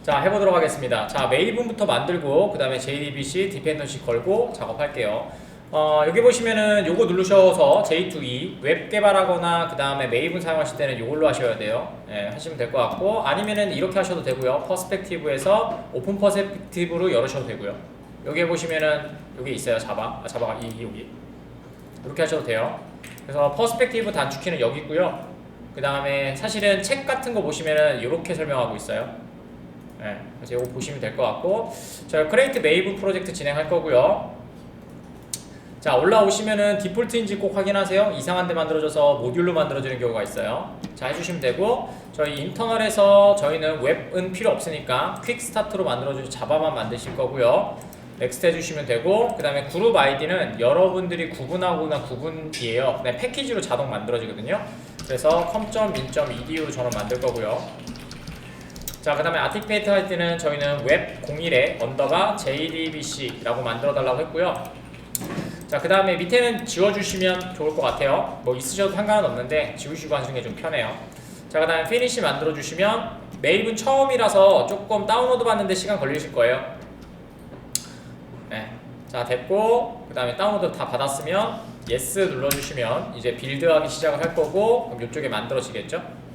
자, 해보도록 하겠습니다. 자, 메이븐부터 만들고 그 다음에 JDBC 디펜던시 걸고 작업할게요. 여기 보시면은 요거 누르셔서 J2E 웹 개발하거나 그 다음에 메이븐 사용하실 때는 요걸로 하셔야 돼요. 하시면 될 것 같고, 아니면은 이렇게 하셔도 되고요. 퍼스펙티브에서 오픈 퍼스펙티브로 열으셔도 되고요. 여기 보시면은 여기 있어요. 자바가 여기 이렇게 하셔도 돼요. 그래서 퍼스펙티브 단축키는 여기 있고요. 그 다음에 사실은 책 같은 거 보시면은 이렇게 설명하고 있어요. 그래서 이거 보시면 될 것 같고, 저희 크레이트 메이븐 프로젝트 진행할 거고요. 자, 올라오시면은 디폴트인지 꼭 확인하세요. 이상한 데 만들어져서 모듈로 만들어지는 경우가 있어요. 자, 해주시면 되고, 저희 인터널에서 저희는 웹은 필요 없으니까 퀵 스타트로 만들어주신 자바만 만드실 거고요. 넥스트 해주시면 되고, 그 다음에 그룹 아이디는 여러분들이 구분하거나 구분이에요. 그다음에 패키지로 자동 만들어지거든요. 그래서 com.min.edu로 저는 만들 거고요. 자, 그 다음에 아티페이트 할 때는 저희는 웹 01에 언더바 JDBC라고 만들어 달라고 했고요. 자, 그 다음에 밑에는 지워주시면 좋을 것 같아요. 뭐 있으셔도 상관은 없는데 지우시고 하시는 게 좀 편해요. 자, 그 다음에 피니시 만들어 주시면, 메이븐 처음이라서 조금 다운로드 받는데 시간 걸리실 거예요. 자, 됐고, 그 다음에 다운로드 다 받았으면 예스 눌러주시면 이제 빌드하기 시작을 할 거고, 그럼 이쪽에 만들어지겠죠.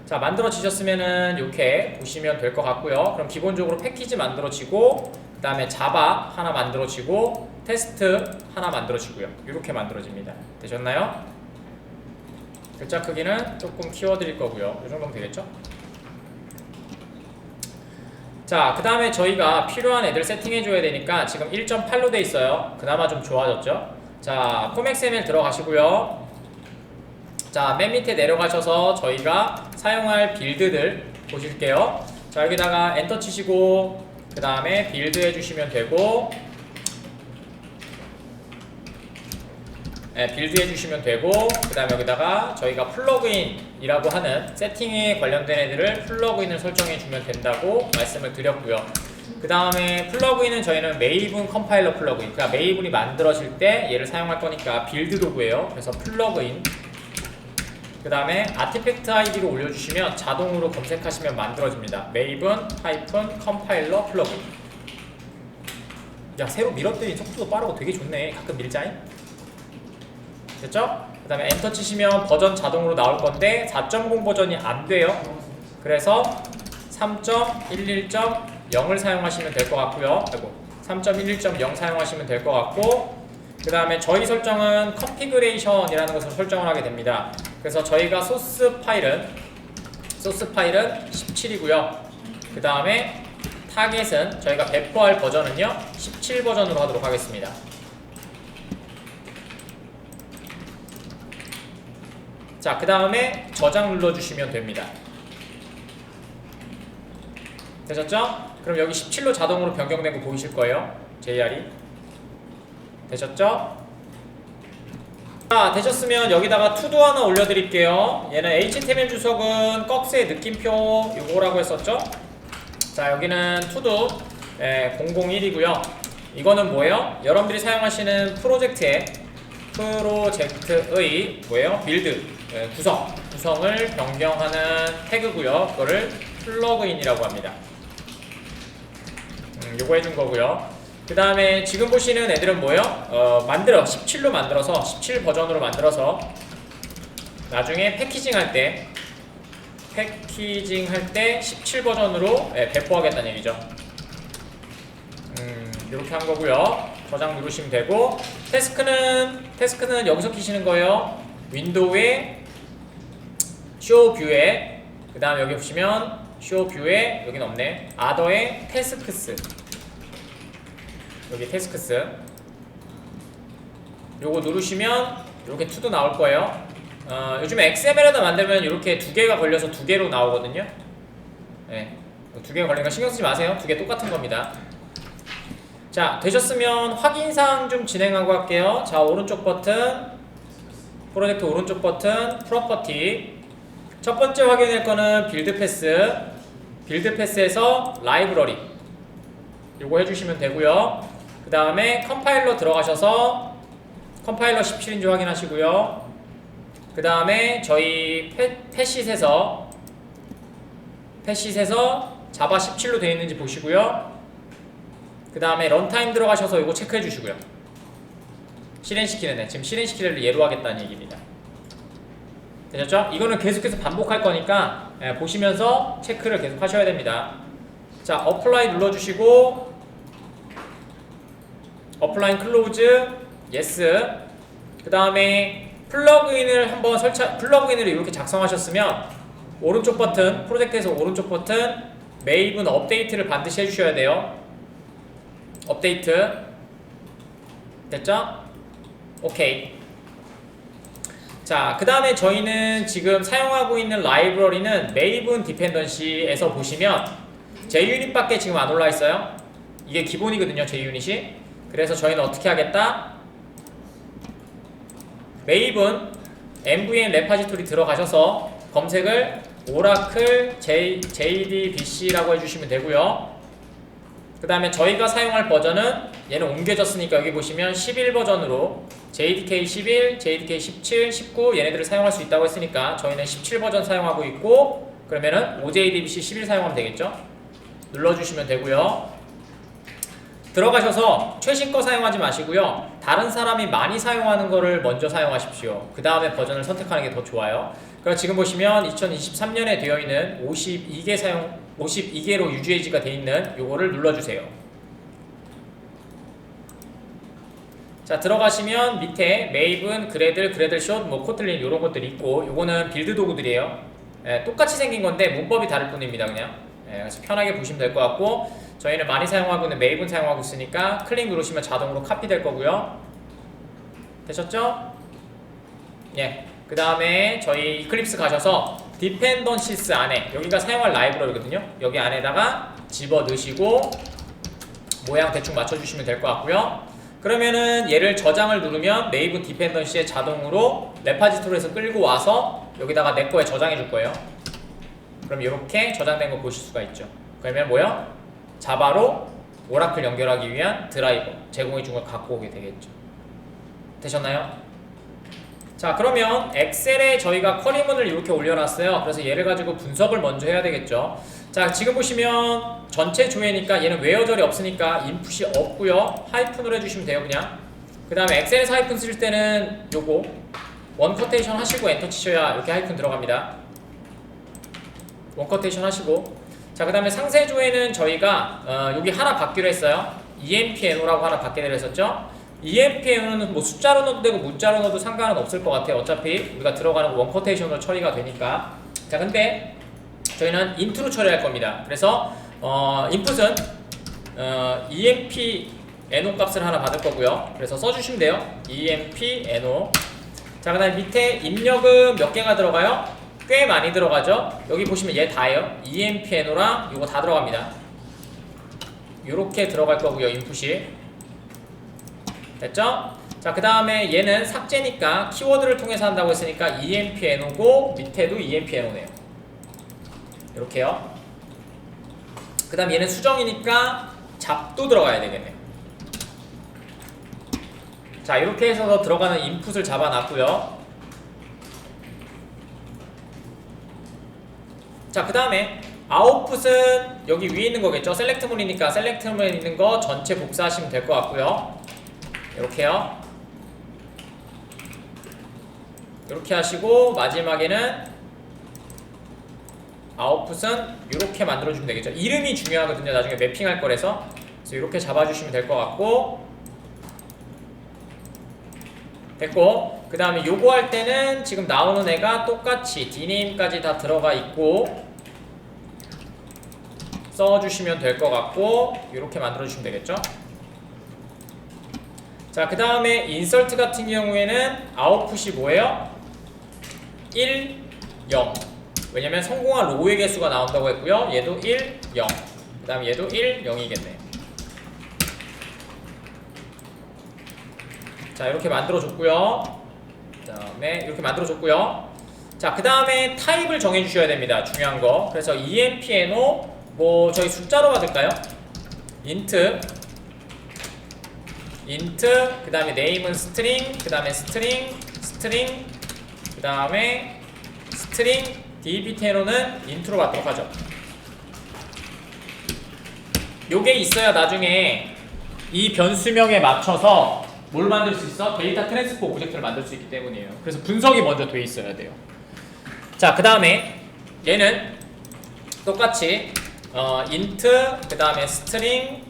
자, 만들어지셨으면은 이렇게 보시면 될 것 같고요. 그럼 기본적으로 패키지 만들어지고, 그 다음에 자바 하나 만들어지고, 테스트 하나 만들어지고요. 이렇게 만들어집니다. 되셨나요? 글자 크기는 조금 키워드릴 거고요. 이 정도면 되겠죠? 자, 그 다음에 저희가 필요한 애들 세팅해줘야 되니까 지금 1.8로 돼 있어요. 그나마 좀 좋아졌죠? 자, 폼XML 들어가시고요. 자, 맨 밑에 내려가셔서 저희가 사용할 빌드들 보실게요. 자, 여기다가 엔터 치시고 그 다음에 빌드 해주시면 되고, 빌드 해주시면 되고, 그 다음에 여기다가 저희가 플러그인이라고 하는 세팅에 관련된 애들을 플러그인을 설정해주면 된다고 말씀을 드렸고요. 그 다음에 플러그인은 저희는 메이븐 컴파일러 플러그인, 그러니까 메이븐이 만들어질 때 얘를 사용할 거니까 빌드 도구예요. 그래서 플러그인, 그 다음에 아티팩트 아이디로 올려주시면 자동으로 검색하시면 만들어집니다. 메이븐 하이픈 컴파일러 플러그인. 야, 새로 밀었더니 속도도 빠르고 되게 좋네. 가끔 밀자잉. 됐죠? 그 다음에 엔터 치시면 버전 자동으로 나올 건데 4.0 버전이 안 돼요. 그래서 3.11.0을 사용하시면 될 것 같고요. 3.11.0 사용하시면 될 것 같고, 그 다음에 저희 설정은 컨피그레이션이라는 것을 설정을 하게 됩니다. 그래서 저희가 소스 파일은 17이고요. 그 다음에 타겟은 저희가 배포할 버전은요 17 버전으로 하도록 하겠습니다. 자, 그 다음에 저장 눌러주시면 됩니다. 되셨죠? 그럼 여기 17로 자동으로 변경된 거 보이실 거예요. JR이. 되셨죠? 자, 되셨으면 여기다가 투도 하나 올려드릴게요. 얘는 HTML 주석은 꺽쇠 느낌표 요거라고 했었죠? 자, 여기는 투도 001이고요. 이거는 뭐예요? 여러분들이 사용하시는 프로젝트의 뭐예요? 빌드, 구성을 변경하는 태그고요. 그거를 플러그인이라고 합니다. 요거 해준 거고요. 그 다음에 지금 보시는 애들은 뭐예요? 17로 만들어서 17 버전으로 만들어서 나중에 패키징 할 때 17 버전으로 배포하겠다는 얘기죠. 이렇게 한 거고요. 저장 누르시면 되고, 태스크는 여기서 키시는 거예요. 윈도우에 쇼 뷰에, 그 다음에 여기 보시면 쇼 뷰에, 여기는 없네, 아더에 태스크스, 여기 태스크스 요거 누르시면 이렇게 투도 나올 거예요. 요즘에 XML에다 만들면 이렇게 두 개가 걸려서 두 개로 나오거든요. 두 개가 걸리니까 신경 쓰지 마세요. 두 개 똑같은 겁니다. 자, 되셨으면 확인사항 좀 진행하고 할게요. 자, 오른쪽 버튼, 프로젝트 오른쪽 버튼, 프로퍼티. 첫 번째 확인할 거는 빌드 패스에서 라이브러리 요거 해주시면 되고요. 그 다음에 컴파일러 들어가셔서 컴파일러 17인지 확인하시고요. 그 다음에 저희 패시셋에서 자바 17로 되어 있는지 보시고요. 그 다음에 런타임 들어가셔서 이거 체크해 주시고요. 실행시키는 애, 지금 실행시키는 애를 예로 하겠다는 얘기입니다. 되셨죠? 이거는 계속해서 반복할 거니까 보시면서 체크를 계속 하셔야 됩니다. 자, 어플라이 눌러주시고 어플라인 클로즈 예스. 그 다음에 플러그인을 이렇게 작성하셨으면 오른쪽 버튼, 프로젝트에서 오른쪽 버튼 메이븐 업데이트를 반드시 해주셔야 돼요. 업데이트 됐죠? 오케이. 자, 그 다음에 저희는 지금 사용하고 있는 라이브러리는 메이븐 디펜던시에서 보시면 JUnit 밖에 지금 안 올라 있어요. 이게 기본이거든요, JUnit이. 그래서 저희는 어떻게 하겠다? 메이븐 MVN 레파지토리 들어가셔서 검색을 오라클 JDBC라고 해주시면 되고요. 그 다음에 저희가 사용할 버전은 얘는 옮겨졌으니까 여기 보시면 11 버전으로 JDK 11, JDK 17, 19 얘네들을 사용할 수 있다고 했으니까 저희는 17 버전 사용하고 있고, 그러면은 OJDBC 11 사용하면 되겠죠? 눌러주시면 되고요. 들어가셔서 최신 거 사용하지 마시고요. 다른 사람이 많이 사용하는 거를 먼저 사용하십시오. 그 다음에 버전을 선택하는 게 더 좋아요. 그럼 지금 보시면 2023년에 되어 있는 52개로 UGAG가 되어 있는 요거를 눌러주세요. 자, 들어가시면 밑에 메이븐, 그래들 숏, 코틀린 이런 것들이 있고, 요거는 빌드 도구들이에요. 똑같이 생긴 건데 문법이 다를 뿐입니다. 그냥 그래서 편하게 보시면 될 것 같고, 저희는 많이 사용하고 있는 메이븐 사용하고 있으니까 클릭 누르시면 자동으로 카피 될 거고요. 되셨죠? 예. 그 다음에 저희 이클립스 가셔서 디펜던시스 안에, 여기가 사용할 라이브러리거든요. 여기 안에다가 집어 넣으시고 모양 대충 맞춰주시면 될 것 같고요. 그러면은 얘를 저장을 누르면 메이븐 디펜던시에 자동으로 레파지토리에서 끌고 와서 여기다가 내 거에 저장해 줄 거예요. 그럼 이렇게 저장된 거 보실 수가 있죠. 그러면 뭐요? 자바로 오라클 연결하기 위한 드라이버 제공해 준 걸 갖고 오게 되겠죠. 되셨나요? 자, 그러면 엑셀에 저희가 쿼리문을 이렇게 올려놨어요. 그래서 얘를 가지고 분석을 먼저 해야 되겠죠. 자, 지금 보시면 전체 조회니까 얘는 웨어절이 없으니까 인풋이 없고요. 하이픈으로 해주시면 돼요. 그냥. 그 다음에 엑셀에서 하이픈 쓰실 때는 요거 원커테이션 하시고 엔터 치셔야 이렇게 하이픈 들어갑니다. 원커테이션 하시고, 자, 그 다음에 상세 조회는 저희가 여기 하나 받기로 했어요. EMPNO라고 하나 받기로 했었죠. EMPNO는 뭐 숫자로 넣어도 되고 문자로 넣어도 상관은 없을 것 같아요. 어차피 우리가 들어가는 원커테이션으로 처리가 되니까. 자, 근데 저희는 인트로 처리할 겁니다. 그래서 인풋은 EMPNO 값을 하나 받을 거고요. 그래서 써주시면 돼요. EMPNO. 자, 그 다음에 밑에 입력은 몇 개가 들어가요? 꽤 많이 들어가죠. 여기 보시면 얘 다예요. EMPNO랑 이거 다 들어갑니다. 요렇게 들어갈 거고요. 인풋이 됐죠? 자, 그 다음에 얘는 삭제니까 키워드를 통해서 한다고 했으니까 EMPNO고 밑에도 EMPNO네요. 이렇게요. 그 다음 얘는 수정이니까 잡도 들어가야 되겠네요. 자, 이렇게 해서 들어가는 인풋을 잡아놨고요. 자, 그 다음에 아웃풋은 여기 위에 있는 거겠죠. 셀렉트문이니까 셀렉트문에 있는 거 전체 복사하시면 될 것 같고요. 이렇게요. 이렇게 하시고 마지막에는 아웃풋은 이렇게 만들어주면 되겠죠. 이름이 중요하거든요. 나중에 매핑할 거라서. 그래서 이렇게 잡아주시면 될 것 같고, 됐고, 그 다음에 요거 할 때는 지금 나오는 애가 똑같이 dname까지 다 들어가 있고 써주시면 될 것 같고, 이렇게 만들어주시면 되겠죠. 자, 그 다음에 인설트 같은 경우에는 아웃풋이 뭐예요? 1, 0. 왜냐면 성공한 로우의 개수가 나온다고 했고요. 얘도 1, 0. 그 다음에 얘도 1, 0이겠네요. 자, 이렇게 만들어줬고요. 그 다음에 이렇게 만들어줬고요. 자, 그 다음에 타입을 정해주셔야 됩니다. 중요한 거. 그래서 EMPNO 뭐 저희 숫자로 받을까요? int 그 다음에 name은 string, 그 다음에 string, 그 다음에 스트링 dpten오는 인트로 받도록 하죠. 요게 있어야 나중에 이 변수명에 맞춰서 뭘 만들 수 있어? 데이터 트랜스포 오브젝트를 만들 수 있기 때문이에요. 그래서 분석이 먼저 돼 있어야 돼요. 자, 그 다음에 얘는 똑같이 int, 그 다음에 string,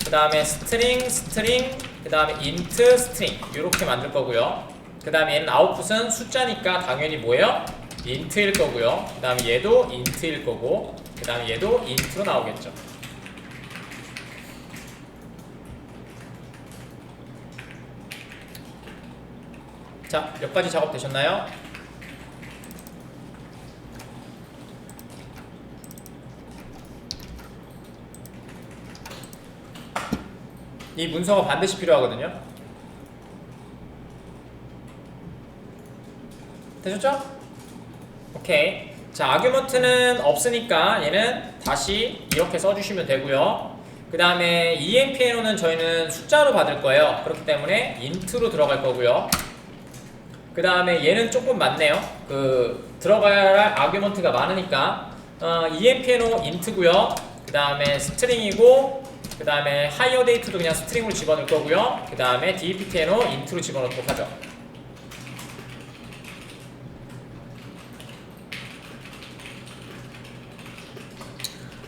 그 다음에 string, 그 다음에 int, string 이렇게 만들 거고요. 그 다음에 얘는 아웃풋은 숫자니까 당연히 뭐예요? int일 거고요. 그 다음에 얘도 int일 거고, 그 다음에 얘도 int로 나오겠죠. 자, 여기까지 작업 되셨나요? 이 문서가 반드시 필요하거든요. 되셨죠? 오케이. 자, 아규먼트는 없으니까 얘는 다시 이렇게 써주시면 되고요. 그 다음에 empn오는 저희는 숫자로 받을 거예요. 그렇기 때문에 int로 들어갈 거고요. 그 다음에 얘는 조금 많네요. 들어가야 할 아규먼트가 많으니까 empno int고요. 그 다음에 스트링이고, 그 다음에 higher date도 그냥 스트링으로 집어넣을 거고요. 그 다음에 dpten오 int로 집어넣도록 하죠.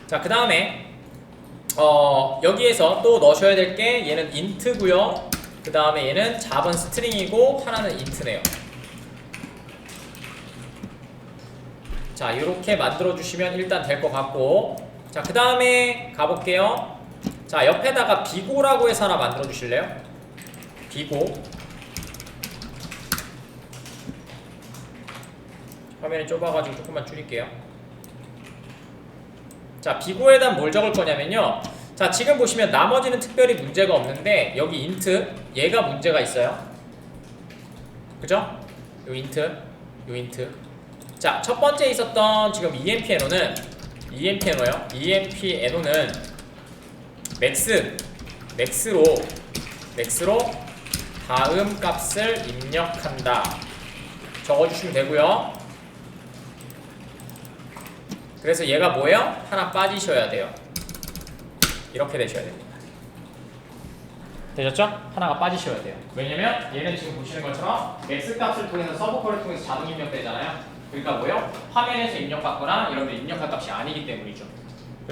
자, 그 다음에 여기에서 또 넣으셔야 될 게 얘는 int고요. 그 다음에 얘는 잡은 스트링이고 하나는 int네요. 자, 이렇게 만들어 주시면 일단 될 것 같고, 자, 그 다음에 가볼게요. 자, 옆에다가 비고라고 해서 하나 만들어 주실래요? 비고. 화면이 좁아가지고 조금만 줄일게요. 자, 비고에다 뭘 적을 거냐면요. 자, 지금 보시면 나머지는 특별히 문제가 없는데 여기 int 얘가 문제가 있어요. 그죠? 요 int. 자, 첫 번째 있었던 지금 empno는 max로 다음 값을 입력한다. 적어주시면 되고요. 그래서 얘가 뭐예요? 하나 빠지셔야 돼요. 이렇게 되셔야 됩니다. 되셨죠? 하나가 빠지셔야 돼요. 왜냐면 얘는 지금 보시는 것처럼 max 값을 통해서 서브콜을 통해서 자동 입력되잖아요. 그러니까 뭐예요? 화면에서 입력받거나 여러분들 입력할 값이 아니기 때문이죠.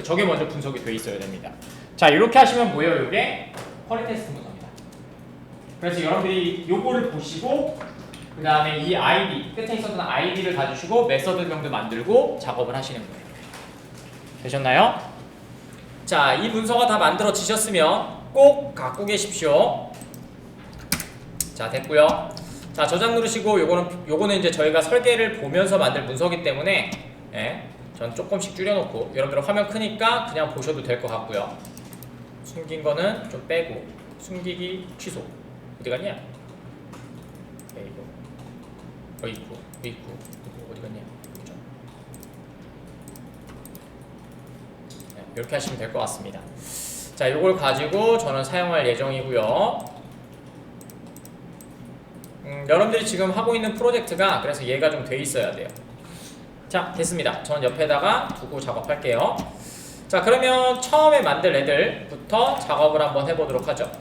저게 먼저 분석이 돼 있어야 됩니다. 자, 이렇게 하시면 뭐예요? 이게 쿼리 테스트 문서입니다. 그래서 여러분들이 요거를 보시고 그 다음에 이 ID, 끝에 있었던 ID를 가주시고 메서드명도 만들고 작업을 하시는 거예요. 되셨나요? 자, 이 문서가 다 만들어지셨으면 꼭 갖고 계십시오. 자, 됐고요. 자, 저장 누르시고 요거는 이제 저희가 설계를 보면서 만들 문서기 때문에 전 조금씩 줄여놓고 여러분들 화면 크니까 그냥 보셔도 될 것 같고요. 숨긴 거는 좀 빼고 숨기기 취소. 어디 갔냐? 있고 어디 갔냐? 그렇죠? 이렇게 하시면 될 것 같습니다. 자, 요걸 가지고 저는 사용할 예정이고요. 여러분들이 지금 하고 있는 프로젝트가 그래서 얘가 좀 돼 있어야 돼요. 자, 됐습니다. 전 옆에다가 두고 작업할게요. 자, 그러면 처음에 만들 애들부터 작업을 한번 해보도록 하죠.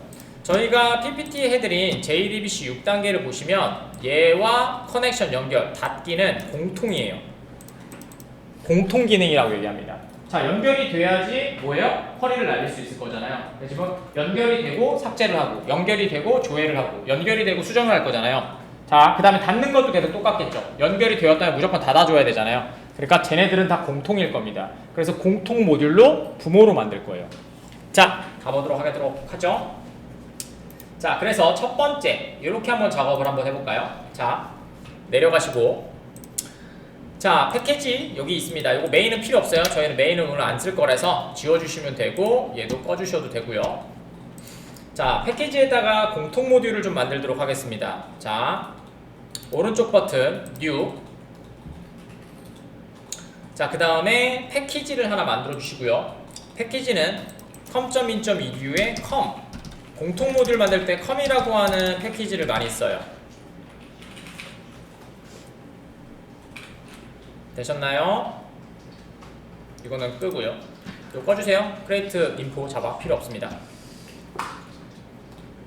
저희가 PPT에 해드린 JDBC 6단계를 보시면 얘와 커넥션 연결, 닫기는 공통이에요. 공통 기능이라고 얘기합니다. 자, 연결이 돼야지 뭐예요? 쿼리를 날릴 수 있을 거잖아요. 지금 연결이 되고 삭제를 하고, 연결이 되고 조회를 하고, 연결이 되고 수정을 할 거잖아요. 자, 그 다음에 닫는 것도 계속 똑같겠죠. 연결이 되었다면 무조건 닫아줘야 되잖아요. 그러니까 쟤네들은 다 공통일 겁니다. 그래서 공통 모듈로 부모로 만들 거예요. 자, 가보도록 하죠. 자, 그래서 첫 번째 이렇게 한번 작업을 한번 해볼까요? 자, 내려가시고, 자, 패키지 여기 있습니다. 이거 메인은 필요 없어요. 저희는 메인은 오늘 안 쓸 거라서 지워주시면 되고 얘도 꺼주셔도 되고요. 자, 패키지에다가 공통 모듈을 좀 만들도록 하겠습니다. 자, 오른쪽 버튼 New. 자, 그 다음에 패키지를 하나 만들어 주시고요. 패키지는 com.in.edu의 com. 공통 모듈 만들 때 com이라고 하는 패키지를 많이 써요. 되셨나요? 이거는 끄고요. 이거 꺼주세요. 크레이트 인포 자바 필요 없습니다.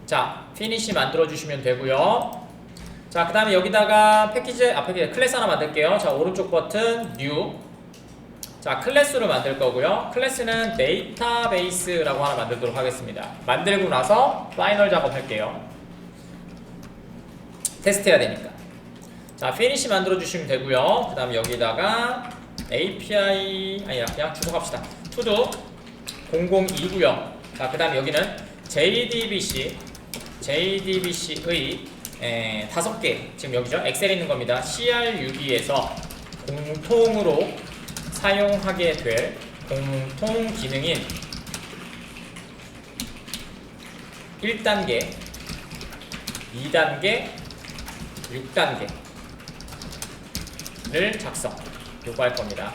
자, 피니시 만들어주시면 되고요. 자, 그 다음에 여기다가 패키지 클래스 하나 만들게요. 자, 오른쪽 버튼 뉴. 자, 클래스로 만들 거고요. 클래스는 데이터베이스라고 하나 만들도록 하겠습니다. 만들고 나서 파이널 작업할게요. 테스트해야 되니까. 자, 피니시 만들어 주시면 되고요. 그 다음에 여기다가 API 아니야, 그냥 주소 갑시다. 투두 002고요. 자, 그 다음에 여기는 JDBC의 5개 지금 여기죠. 엑셀에 있는 겁니다. CRUD에서 공통으로 사용하게 될 공통 기능인 1단계, 2단계, 6단계를 작성 요구할 겁니다.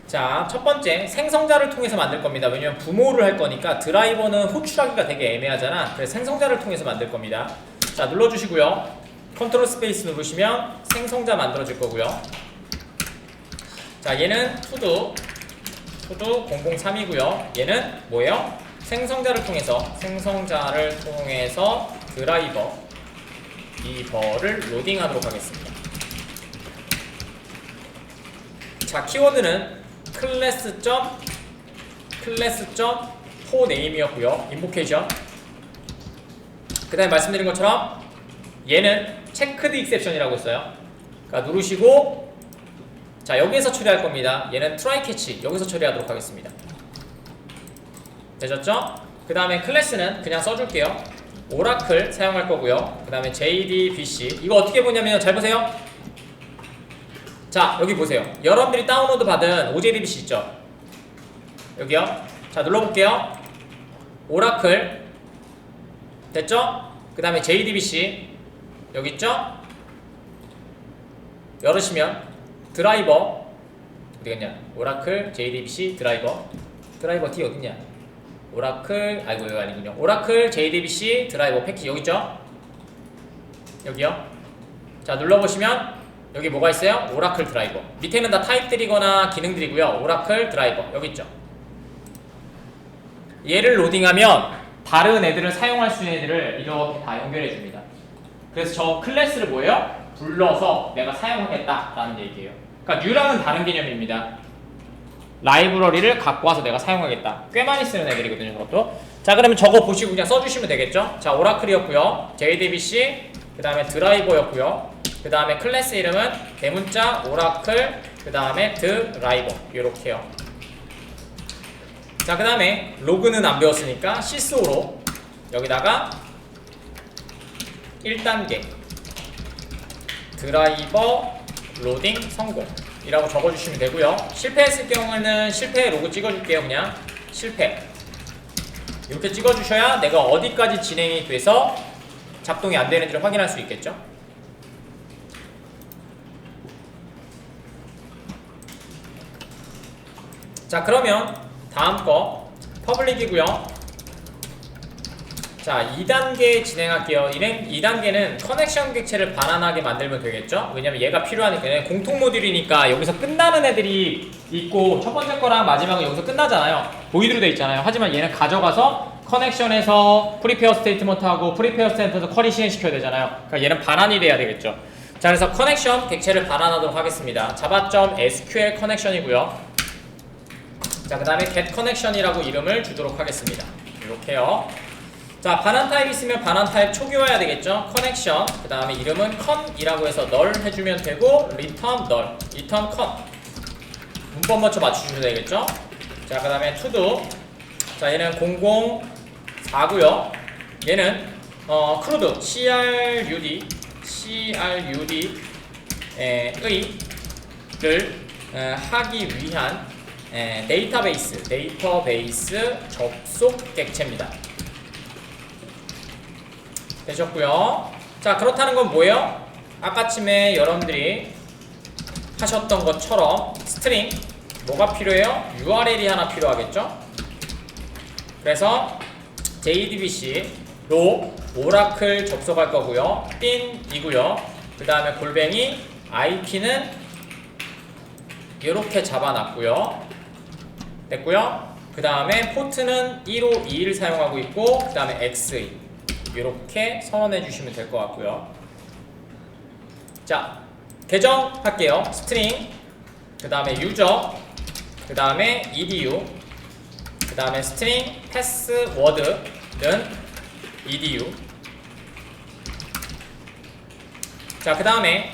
자, 첫 번째 생성자를 통해서 만들 겁니다. 왜냐면 부모를 할 거니까 드라이버는 호출하기가 되게 애매하잖아. 그래서 생성자를 통해서 만들 겁니다. 자, 눌러주시고요. 컨트롤 스페이스 누르시면 생성자 만들어질 거고요. 자, 얘는 투두 003이고요. 얘는 뭐예요? 생성자를 통해서 드라이버 이 벌을 로딩하도록 하겠습니다. 자, 키워드는 클래스.honame이었고요. 인보케이션. 그 다음에 말씀드린 것처럼 얘는 체크드 익셉션이라고 했어요. 그러니까 누르시고, 자, 여기에서 처리할 겁니다. 얘는 트라이 캐치 여기서 처리하도록 하겠습니다. 되셨죠? 그 다음에 클래스는 그냥 써줄게요. 오라클 사용할 거고요. 그 다음에 JDBC. 이거 어떻게 보냐면, 잘 보세요. 자, 여기 보세요. 여러분들이 다운로드 받은 OJDBC 있죠? 여기요. 자, 눌러볼게요. 오라클 됐죠? 그 다음에 JDBC 여기 있죠? 열으시면 드라이버 어디갔냐? 오라클 JDBC 드라이버 D 어딨냐? 오라클 아이고 여기 아니군요. 오라클 JDBC 드라이버 패키지 여기 있죠? 여기요. 자, 눌러보시면 여기 뭐가 있어요? 오라클 드라이버. 밑에는 다 타입들이거나 기능들이고요. 오라클 드라이버 여기 있죠? 얘를 로딩하면 다른 애들을 사용할 수 있는 애들을 이렇게 다 연결해 줍니다. 그래서 저 클래스를 뭐예요? 불러서 내가 사용하겠다라는 얘기예요. 그러니까 뉴랑은 다른 개념입니다. 라이브러리를 갖고 와서 내가 사용하겠다. 꽤 많이 쓰는 애들이거든요, 저것도. 자, 그러면 저거 보시고 그냥 써주시면 되겠죠? 자, 오라클이었고요. JDBC, 그 다음에 드라이버였고요. 그 다음에 클래스 이름은 대문자 오라클, 그 다음에 드라이버 이렇게요. 자, 그 다음에 로그는 안 배웠으니까 시스오로 여기다가 1단계 드라이버 로딩 성공 이라고 적어주시면 되고요. 실패했을 경우에는 실패 로그 찍어줄게요. 그냥 실패 이렇게 찍어주셔야 내가 어디까지 진행이 돼서 작동이 안 되는지를 확인할 수 있겠죠. 자, 그러면 다음 거 퍼블릭이고요. 자, 2단계 진행할게요. 2단계는 커넥션 객체를 반환하게 만들면 되겠죠? 왜냐면 얘가 필요하니까. 공통 모듈이니까 여기서 끝나는 애들이 있고 첫 번째 거랑 마지막은 여기서 끝나잖아요. 보이드로 돼 있잖아요. 하지만 얘는 가져가서 커넥션에서 프리페어 스테이트먼트하고 프리페어 스테이트먼트 쿼리 실행시켜야 되잖아요. 그러니까 얘는 반환이 돼야 되겠죠. 자, 그래서 커넥션 객체를 반환하도록 하겠습니다. java.sql 커넥션이고요. 자, 그 다음에 get connection이라고 이름을 주도록 하겠습니다. 이렇게요. 자, 반환 타입 있으면 반환 타입 초기화해야 되겠죠. 커넥션, 그 다음에 이름은 con이라고 해서 null 해주면 되고 return null, return con 문법 맞춰 맞추시면 되겠죠. 자, 그 다음에 to-do. 자, 얘는 004고요 얘는 CRUD CRUD를 하기 위한 데이터베이스 접속 객체입니다. 되셨고요. 자, 그렇다는 건 뭐예요? 아까쯤에 여러분들이 하셨던 것처럼 스트링 뭐가 필요해요? URL이 하나 필요하겠죠? 그래서 JDBC 로 오라클 접속할 거고요. 핀이고요. 그 다음에 골뱅이 IP는 이렇게 잡아놨고요. 됐고요. 그 다음에 포트는 1521 사용하고 있고, 그 다음에 XE 이렇게 선언해 주시면 될 것 같고요. 자, 계정 할게요. 스트링, 그 다음에 유저, 그 다음에 edu, 그 다음에 스트링 패스워드는 edu. 자, 그 다음에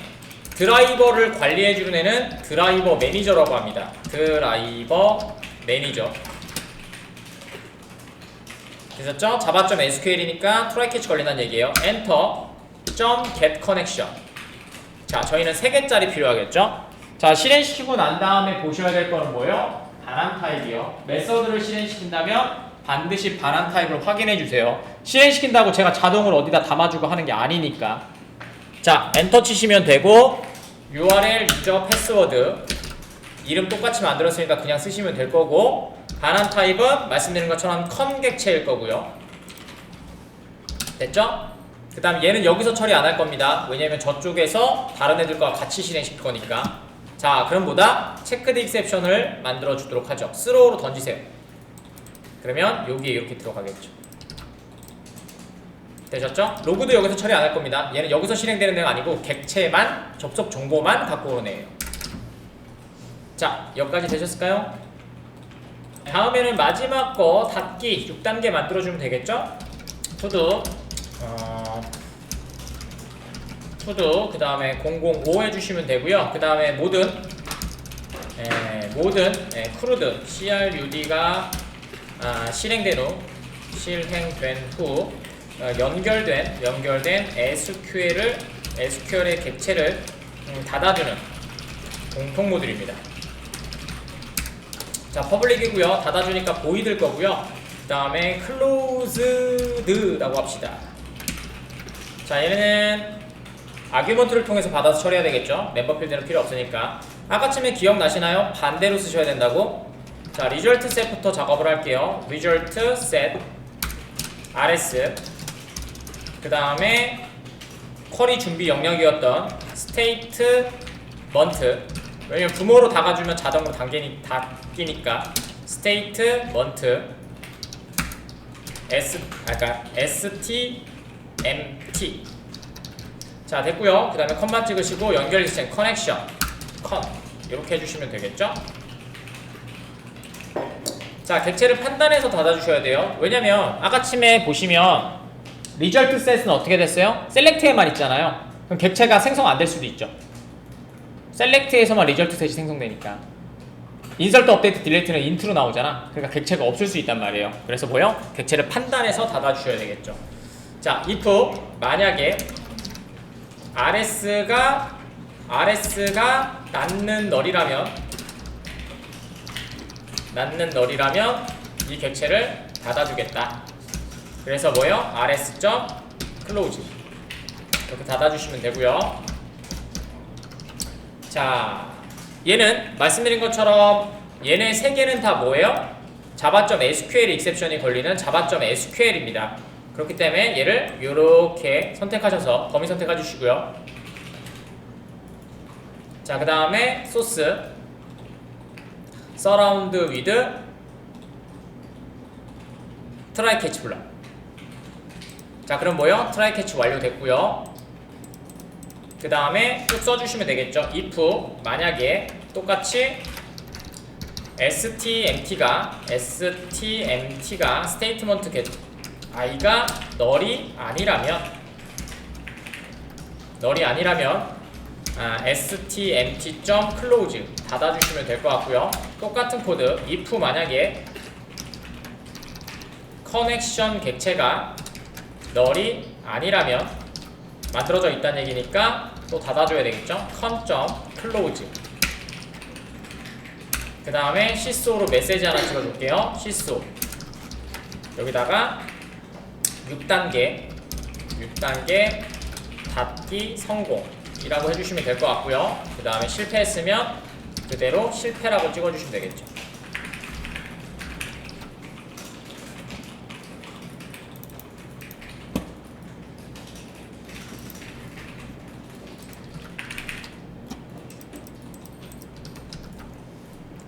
드라이버를 관리해주는 애는 드라이버 매니저라고 합니다. 드라이버 매니저. 되셨죠? java.sql이니까 try catch 걸린다는 얘기예요. enter .get connection. 자, 저희는 3개짜리 필요하겠죠? 자, 실행시키고 난 다음에 보셔야 될 거는 뭐예요? 반환 타입이요. 메서드를 실행시킨다면 반드시 반환 타입을 확인해 주세요. 실행시킨다고 제가 자동으로 어디다 담아주고 하는 게 아니니까. 자, 엔터 치시면 되고, URL, 유저, 패스워드 이름 똑같이 만들었으니까 그냥 쓰시면 될 거고, 반환 타입은 말씀드린 것처럼 컨 객체일 거고요. 됐죠? 그 다음 얘는 여기서 처리 안 할 겁니다. 왜냐면 저쪽에서 다른 애들과 같이 실행시킬 거니까. 자, 그럼 뭐다? 체크드 익셉션을 만들어 주도록 하죠. 스로우로 던지세요. 그러면 여기에 이렇게 들어가겠죠. 되셨죠? 로그도 여기서 처리 안 할 겁니다. 얘는 여기서 실행되는 애가 아니고 객체만, 접속 정보만 갖고 오는 애예요. 자, 여기까지 되셨을까요? 다음에는 마지막 거 닫기 6단계 만들어주면 되겠죠? 투두 그 다음에 005 해주시면 되고요. 그 다음에 모든 크루드 CRUD가 실행된 후 연결된 SQL의 객체를 닫아주는 공통 모듈입니다. 자, 퍼블릭이고요. 닫아주니까 보이들 거고요. 그 다음에 closed라고 합시다. 자, 얘는 아규먼트를 통해서 받아서 처리해야 되겠죠. 멤버 필드는 필요 없으니까. 아까쯤에 기억나시나요? 반대로 쓰셔야 된다고. 자, result set부터 작업을 할게요. result set rs, 그 다음에 쿼리 준비 영역이었던 statement, 왜냐면 부모로 다가주면 자동으로 닫기니까 statement stmt. 자, 됐고요. 그 다음에 컴만 찍으시고 연결 시스템 커넥션 컨 이렇게 해주시면 되겠죠. 자, 객체를 판단해서 닫아주셔야 돼요. 왜냐면 아까쯤에 보시면 리절트 셋은 어떻게 됐어요? 셀렉트에만 있잖아요. 그럼 객체가 생성 안 될 수도 있죠. 셀렉트에서만 리절트 셋이 생성되니까. 인설트 업데이트 딜레이트는 인트로 나오잖아. 그러니까 객체가 없을 수 있단 말이에요. 그래서 뭐요? 객체를 판단해서 닫아주셔야 되겠죠. 자, if 만약에 RS가 낳는 널이라면 이 객체를 닫아주겠다. 그래서 뭐요? rs.close 이렇게 닫아주시면 되고요. 자, 얘는 말씀드린 것처럼 얘네 세 개는 다 뭐예요? java.sql exception이 걸리는 java.sql입니다. 그렇기 때문에 얘를 이렇게 선택하셔서 범위 선택해 주시고요. 자, 그 다음에 소스 surround with try catch block. 자, 그럼 뭐요? try catch 완료됐고요. 그 다음에 쭉 써주시면 되겠죠. if 만약에 똑같이 stmt가 statement get i가 널이 아니라면 stmt.close 닫아주시면 될 것 같고요. 똑같은 코드 if 만약에 커넥션 객체가 널이 아니라면 만들어져 있다는 얘기니까 또 닫아줘야 되겠죠. con.close. 그 다음에 sys로 메시지 하나 찍어줄게요. sys 여기다가 6단계 닫기 성공이라고 해주시면 될 것 같고요. 그 다음에 실패했으면 그대로 실패라고 찍어주시면 되겠죠.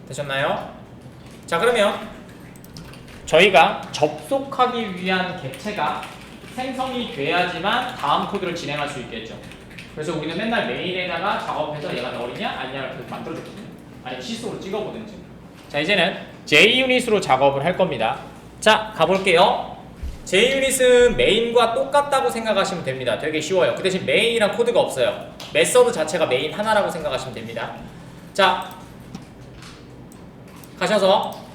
되셨나요? 자, 그러면 저희가 접속하기 위한 객체가 생성이 돼야지만 다음 코드를 진행할 수 있겠죠. 그래서 우리는 맨날 메인에다가 작업해서 얘가 어리냐 아니냐를 계속 만들어줬거든요. 아니면 시스로 찍어보든지. 자, 이제는 JUnit으로 작업을 할 겁니다. 자, 가볼게요. JUnit은 메인과 똑같다고 생각하시면 됩니다. 되게 쉬워요. 그 대신 메인이란 코드가 없어요. 메서드 자체가 메인 하나라고 생각하시면 됩니다. 자, 가셔서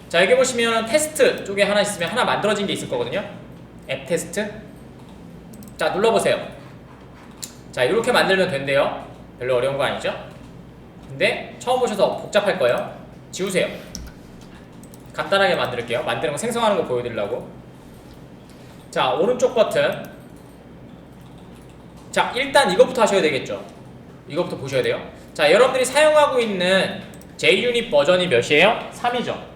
자, 여기 보시면 테스트 쪽에 하나 있으면 하나 만들어진 게 있을 거거든요. 앱 테스트. 자, 눌러보세요. 자, 이렇게 만들면 된대요. 별로 어려운 거 아니죠? 근데 처음 보셔서 복잡할 거예요. 지우세요. 간단하게 만들게요. 만드는 거 생성하는 거 보여드리려고. 자, 오른쪽 버튼. 자, 일단 이것부터 하셔야 되겠죠. 이것부터 보셔야 돼요. 자, 여러분들이 사용하고 있는 JUnit 버전이 몇이에요? 3이죠.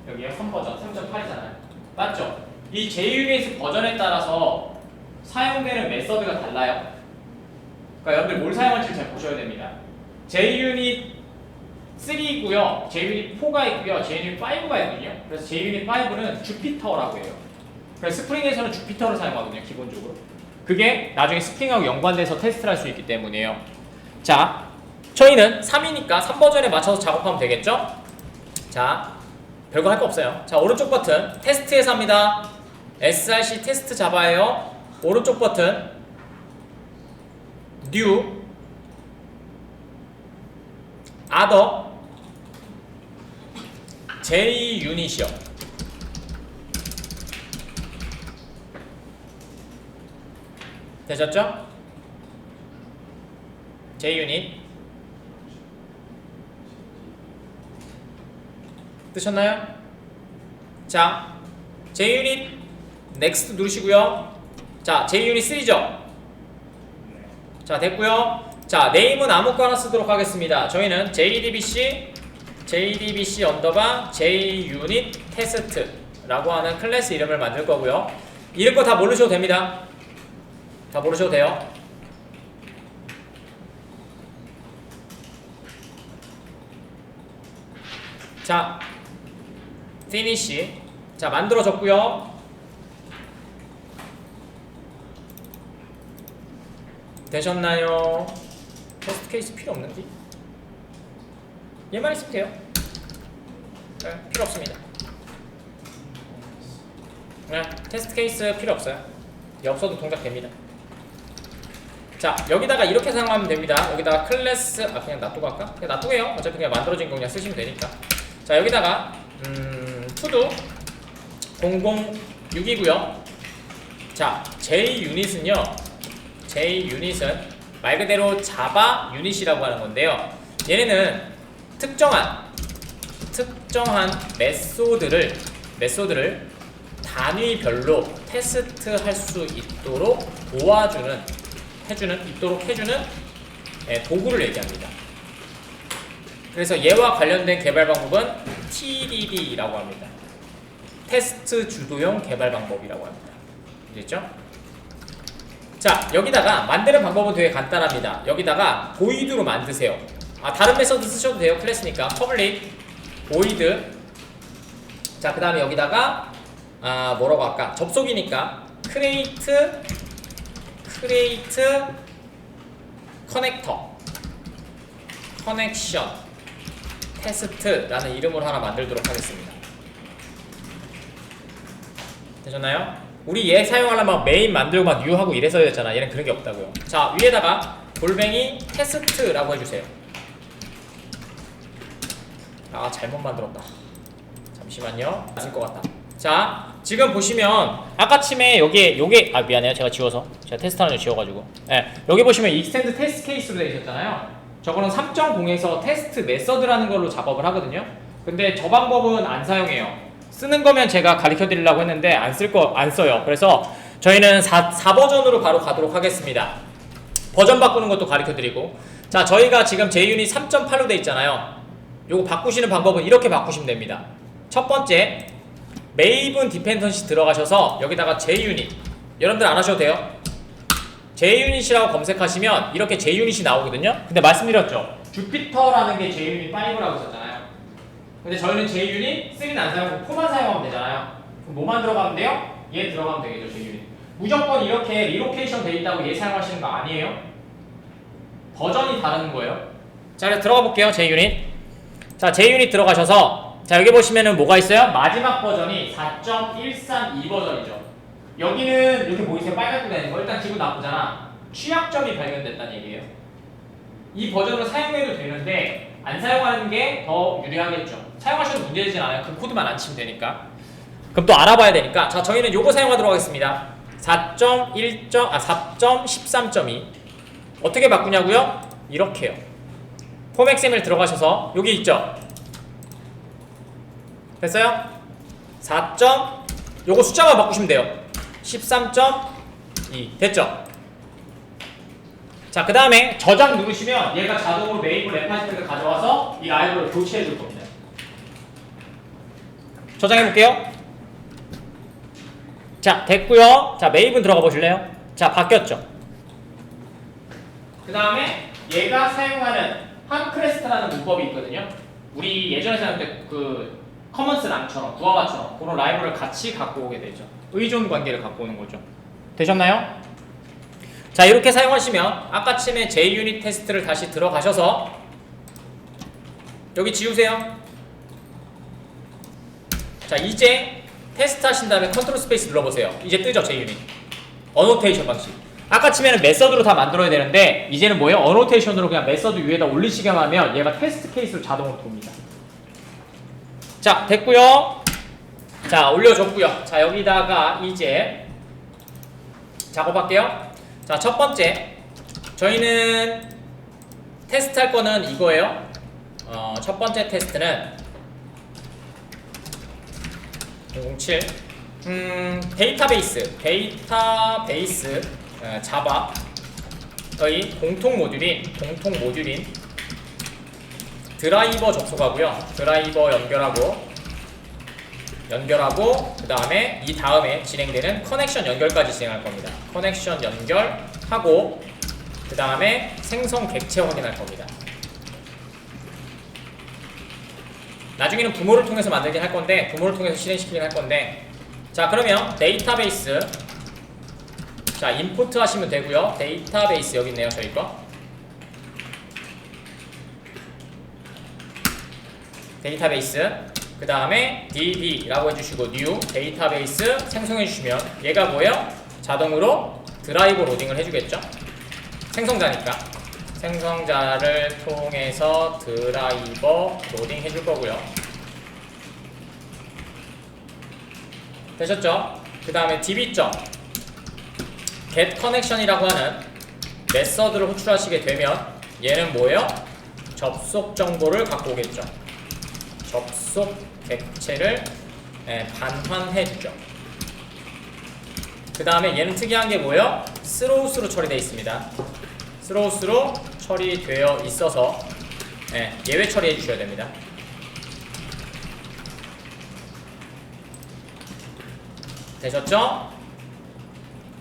여기요, 3버전, 3.8이잖아요. 맞죠? 이 JUnit 버전에 따라서 사용되는 메서드가 달라요. 그러니까 여러분들 뭘 사용할지 잘 보셔야 됩니다. JUnit 3이고요, JUnit 4가 있고요, JUnit 5가 있거든요. 그래서 JUnit 5는 주피터라고 해요. 그래서 스프링에서는 주피터를 사용하거든요, 기본적으로. 그게 나중에 스프링하고 연관돼서 테스트를 할 수 있기 때문이에요. 자, 저희는 3이니까 3버전에 맞춰서 작업하면 되겠죠? 자, 별거 할 거 없어요. 자, 오른쪽 버튼 테스트에서 합니다. src 테스트 자바예요. 오른쪽 버튼 new other JUnit이요. 되셨죠? JUnit 뜨셨나요? 자, JUnit next 누르시고요. 자, JUnit 3죠? 자, 됐고요. 자, 네임은 아무거나 쓰도록 하겠습니다. 저희는 JDBC 언더바 JUnit 테스트라고 하는 클래스 이름을 만들 거고요. 이런 거 다 모르셔도 됩니다. 다 모르셔도 돼요. 자, finish. 자, 만들어졌고요. 되셨나요? 테스트 케이스 필요 없는데? 얘만 있으면 돼요. 네, 필요 없습니다. 네, 테스트 케이스 필요 없어요. 얘 없어도 동작됩니다. 자, 여기다가 이렇게 사용하면 됩니다. 여기다가 클래스, 그냥 놔두고 할까? 그냥 놔두게요. 어차피 그냥 만들어진 거 그냥 쓰시면 되니까. 자, 여기다가 to 006이고요. 자, JUnit은요. JUnit은 말 그대로 자바 유닛이라고 하는 건데요. 얘네는 특정한 메소드를 단위별로 테스트할 수 있도록 해주는 도구를 얘기합니다. 그래서 얘와 관련된 개발 방법은 TDD라고 합니다. 테스트 주도형 개발 방법이라고 합니다. 알겠죠? 자, 여기다가 만드는 방법은 되게 간단합니다. 여기다가 void로 만드세요. 다른 메서드 쓰셔도 돼요. 클래스니까 public void. 자, 그 다음에 여기다가 뭐라고 할까? 접속이니까 create connection test라는 이름으로 하나 만들도록 하겠습니다. 되셨나요? 우리 얘 사용하려면 메인 만들고 막 뉴하고 이랬어야 됐잖아. 얘는 그런 게 없다고요. 자, 위에다가 골뱅이 테스트라고 해주세요. 잘못 만들었다. 잠시만요. 맞을 것 같다. 자, 지금 보시면 아까 침에 요게 미안해요. 제가 지워서 제가 테스트하는 거 지워가지고 여기 보시면 extend test case로 되어 있었잖아요. 저거는 3.0에서 테스트 메서드라는 걸로 작업을 하거든요. 근데 저 방법은 안 사용해요. 쓰는 거면 제가 가르쳐 드리려고 했는데 안 써요. 그래서 저희는 4버전으로 바로 가도록 하겠습니다. 버전 바꾸는 것도 가르쳐 드리고. 자, 저희가 지금 JUnit 3.8로 돼 있잖아요. 요거 바꾸시는 방법은 이렇게 바꾸시면 됩니다. 첫 번째, Maven 디펜던시 들어가셔서 여기다가 JUnit. 여러분들 안 하셔도 돼요. JUnit이라고 검색하시면 이렇게 JUnit이 나오거든요. 근데 말씀드렸죠. 주피터라는 게 JUnit 5라고 있었잖아요. 근데 저희는 JUnit 3는 안 사용하고 4만 사용하면 되잖아요. 그럼 뭐만 들어가면 돼요? 얘 들어가면 되겠죠, JUnit. 무조건 이렇게 리로케이션 돼 있다고 얘 사용하시는 거 아니에요. 버전이 다른 거예요. 자, 그래서 들어가 볼게요, JUnit. 자, JUnit 들어가셔서 자, 여기 보시면은 뭐가 있어요? 마지막 버전이 4.132 버전이죠. 여기는 이렇게 보이세요? 빨갛게 되는 거. 일단 기분 나쁘잖아. 취약점이 발견됐다는 얘기예요. 이 버전으로 사용해도 되는데 안 사용하는 게 더 유리하겠죠. 사용하셔도 문제되진 않아요. 그 코드만 안 치면 되니까. 그럼 또 알아봐야 되니까. 자, 저희는 요거 사용하도록 하겠습니다. 4.13.2 어떻게 바꾸냐고요? 이렇게요. 폼XML 들어가셔서 여기 있죠? 됐어요? 4. 요거 숫자만 바꾸시면 돼요. 13.2 됐죠? 자, 그 다음에 저장 누르시면 얘가 자동으로 메이플 레파지트를 가져와서 이 라이브러리를 교체해 줄 겁니다. 저장해 볼게요. 자, 됐고요. 자, 메이븐 들어가 보실래요? 자, 바뀌었죠? 그 다음에 얘가 사용하는 한크레스트라는 문법이 있거든요. 우리 예전에 사용했던 그 커먼스 랑처럼 구아바처럼 그런 라이브러리를 같이 갖고 오게 되죠. 의존 관계를 갖고 오는 거죠. 되셨나요? 자, 이렇게 사용하시면 아까쯤에 JUnit 테스트를 다시 들어가셔서 여기 지우세요. 자, 이제 테스트 하신 다음에 컨트롤 스페이스 눌러보세요. 이제 뜨죠, JUnit. 어노테이션 방식. 아까쯤에는 메서드로 다 만들어야 되는데 이제는 뭐예요? 어노테이션으로 그냥 메서드 위에다 올리시기만 하면 얘가 테스트 케이스로 자동으로 돕니다. 자, 됐고요. 자, 올려줬고요. 자, 여기다가 이제 작업할게요. 자, 첫 번째 저희는 테스트할 거는 이거예요. 첫 번째 테스트는 007 데이터베이스 자바의 공통 모듈인 드라이버 접속하고요. 드라이버 연결하고 그 다음에 이 다음에 진행되는 커넥션 연결까지 진행할 겁니다. 커넥션 연결하고 그 다음에 생성 객체 확인할 겁니다. 나중에는 부모를 통해서 만들긴 할 건데 부모를 통해서 실행시키긴 할 건데 자, 그러면 데이터베이스 자, 임포트 하시면 되고요. 데이터베이스 여기 있네요, 저희 거. 데이터베이스 그 다음에 dd라고 해주시고 new 데이터베이스 생성해 주시면 얘가 뭐예요? 자동으로 드라이버 로딩을 해주겠죠. 생성자니까 생성자를 통해서 드라이버 로딩 해줄 거고요. 되셨죠? 그 다음에 db. get connection이라고 하는 메서드를 호출하시게 되면 얘는 뭐예요? 접속 정보를 갖고 오겠죠. 접속 객체를 반환해 주죠. 그 다음에 얘는 특이한 게 뭐예요? 스로우스로 처리되어 있습니다. 스로우스로 처리되어 있어서 예외 처리해 주셔야 됩니다. 되셨죠?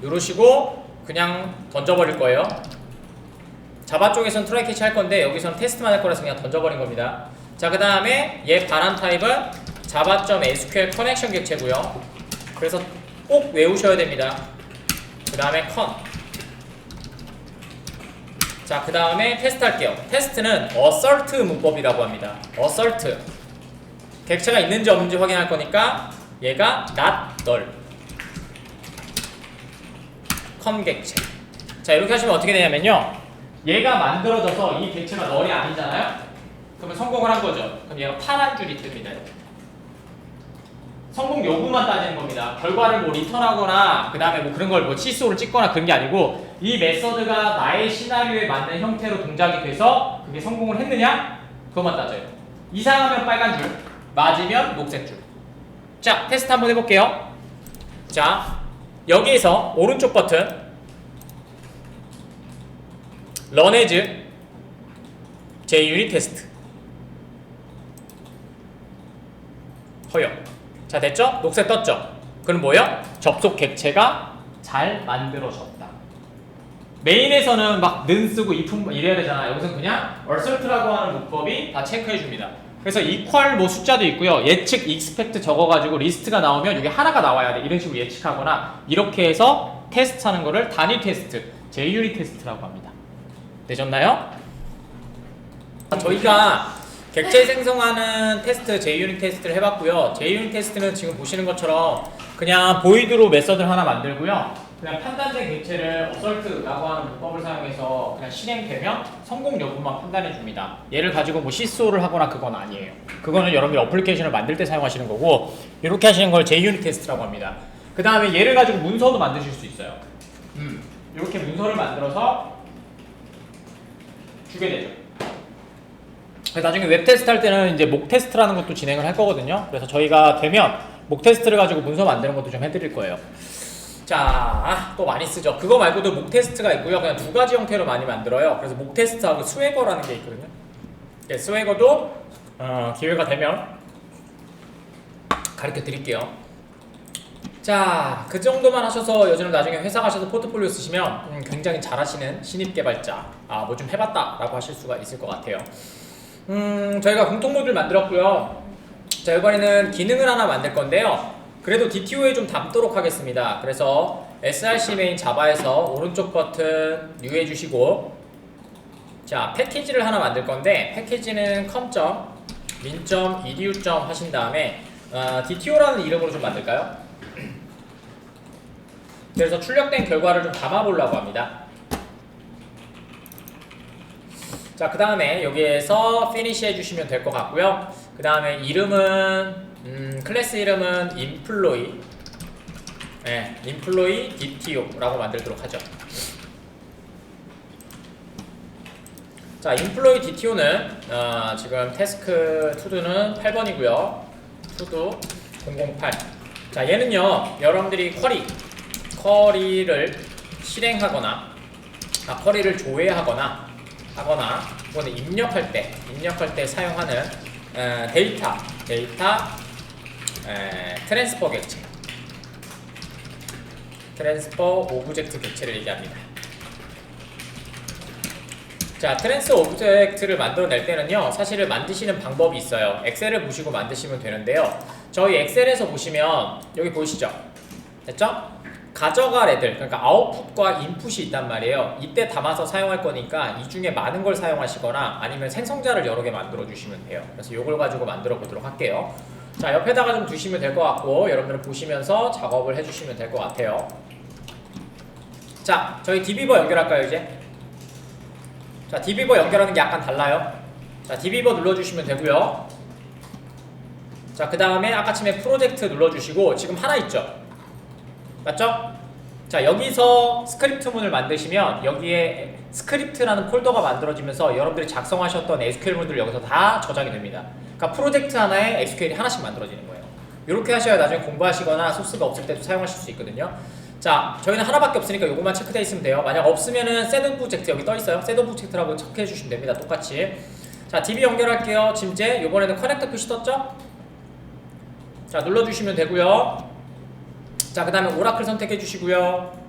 누르시고 그냥 던져버릴 거예요. 자바 쪽에서는 트라이 캐치 할 건데 여기서는 테스트만 할 거라서 그냥 던져버린 겁니다. 자, 그 다음에 얘 반환 타입은 java.sql 커넥션 객체고요. 그래서 꼭 외우셔야 됩니다. 그 다음에 con. 자, 그 다음에 테스트 할게요. 테스트는 assert 문법이라고 합니다. assert. 객체가 있는지 없는지 확인할 거니까 얘가 not null. con 객체. 자, 이렇게 하시면 어떻게 되냐면요. 얘가 만들어져서 이 객체가 null이 아니잖아요. 그러면 성공을 한 거죠. 그럼 얘가 파란 줄이 뜹니다. 성공 여부만 따지는 겁니다. 결과를 뭐 리턴하거나 그 다음에 뭐 그런 걸 뭐 치수를 찍거나 그런 게 아니고 이 메서드가 나의 시나리오에 맞는 형태로 동작이 돼서 그게 성공을 했느냐? 그것만 따져요. 이상하면 빨간 줄, 맞으면 녹색 줄. 자, 테스트 한번 해볼게요. 자, 여기에서 오른쪽 버튼 Run as JUnit 테스트 허용. 자, 됐죠? 녹색 떴죠? 그럼 뭐예요? 접속 객체가 잘 만들어졌다. 메인에서는 막 는 쓰고 if 이래야 되잖아. 여기서 그냥 assert라고 하는 문법이 다 체크해 줍니다. 그래서 equal 뭐 숫자도 있고요. 예측 expect 적어가지고 리스트가 나오면 여기 하나가 나와야 돼. 이런 식으로 예측하거나 이렇게 해서 테스트하는 거를 단위 테스트, JUnit 테스트라고 합니다. 되셨나요? 저희가 객체 생성하는 테스트, JUnit 테스트를 해봤고요. JUnit 테스트는 지금 보시는 것처럼 그냥 보이드로 메서드를 하나 만들고요. 그냥 판단된 객체를 assert라고 하는 문법을 사용해서 그냥 실행되면 성공 여부만 판단해 줍니다. 얘를 가지고 뭐 시소를 하거나 그건 아니에요. 그거는 여러분들이 어플리케이션을 만들 때 사용하시는 거고, 이렇게 하시는 걸 JUnit 테스트라고 합니다. 그 다음에 얘를 가지고 문서도 만드실 수 있어요. 이렇게 문서를 만들어서 주게 되죠. 나중에 웹 테스트 할 때는 이제 목 테스트라는 것도 진행을 할 거거든요. 그래서 저희가 되면 목 테스트를 가지고 문서 만드는 것도 좀 해드릴 거예요. 자, 또 많이 쓰죠. 그거 말고도 목 테스트가 있고요. 그냥 두 가지 형태로 많이 만들어요. 그래서 목 테스트하고 스웨거라는 게 있거든요. 스웨거도 기회가 되면 가르쳐 드릴게요. 자, 그 정도만 하셔서 요즘 나중에 회사 가셔서 포트폴리오 쓰시면 굉장히 잘하시는 신입 개발자, 뭐 좀 해봤다 라고 하실 수가 있을 것 같아요. 저희가 공통 모듈 만들었고요. 자, 이번에는 기능을 하나 만들 건데요. 그래도 DTO에 좀 담도록 하겠습니다. 그래서 src 메인 자바에서 오른쪽 버튼 뉴 해주시고, 자, 패키지를 하나 만들 건데 패키지는 com.min.edu. 하신 다음에 DTO라는 이름으로 좀 만들까요? 그래서 출력된 결과를 좀 담아보려고 합니다. 자, 그 다음에 여기에서 finish 해주시면 될 것 같고요. 그 다음에 이름은 클래스 이름은 employee, employee DTO라고 만들도록 하죠. 자, employee DTO는 지금 태스크 투두는 8번이고요. 투두 008. 자, 얘는요, 여러분들이 쿼리를 실행하거나, 쿼리를 조회하거나, 혹은 입력할 때 사용하는 데이터 트랜스퍼 객체, 트랜스퍼 오브젝트 객체를 얘기합니다. 자, 트랜스 오브젝트를 만들어낼 때는요, 사실은 만드시는 방법이 있어요. 엑셀을 보시고 만드시면 되는데요. 저희 엑셀에서 보시면 여기 보이시죠? 됐죠? 가져갈 애들, 그러니까 아웃풋과 인풋이 있단 말이에요. 이때 담아서 사용할 거니까 이 중에 많은 걸 사용하시거나 아니면 생성자를 여러 개 만들어 주시면 돼요. 그래서 이걸 가지고 만들어 보도록 할게요. 자, 옆에다가 좀 두시면 될 것 같고, 여러분들은 보시면서 작업을 해주시면 될 것 같아요. 자, 저희 DBeaver 연결할까요, 이제? 자, DBeaver 연결하는 게 약간 달라요. 자, DBeaver 눌러주시면 되고요. 자, 그 다음에 아까쯤에 프로젝트 눌러주시고, 지금 하나 있죠? 맞죠? 자, 여기서 스크립트문을 만드시면 여기에 스크립트라는 폴더가 만들어지면서 여러분들이 작성하셨던 SQL문들을 여기서 다 저장이 됩니다. 그러니까 프로젝트 하나에 SQL이 하나씩 만들어지는 거예요. 이렇게 하셔야 나중에 공부하시거나 소스가 없을 때도 사용하실 수 있거든요. 자, 저희는 하나밖에 없으니까 이것만 체크되어 있으면 돼요. 만약 없으면은 set 오브젝트 여기 떠 있어요. set 오브젝트라고 체크해 주시면 됩니다. 똑같이. 자, DB 연결할게요. 지금 이번에는 커넥터 표시 떴죠? 자, 눌러주시면 되고요. 자, 그 다음에 오라클 선택해 주시고요.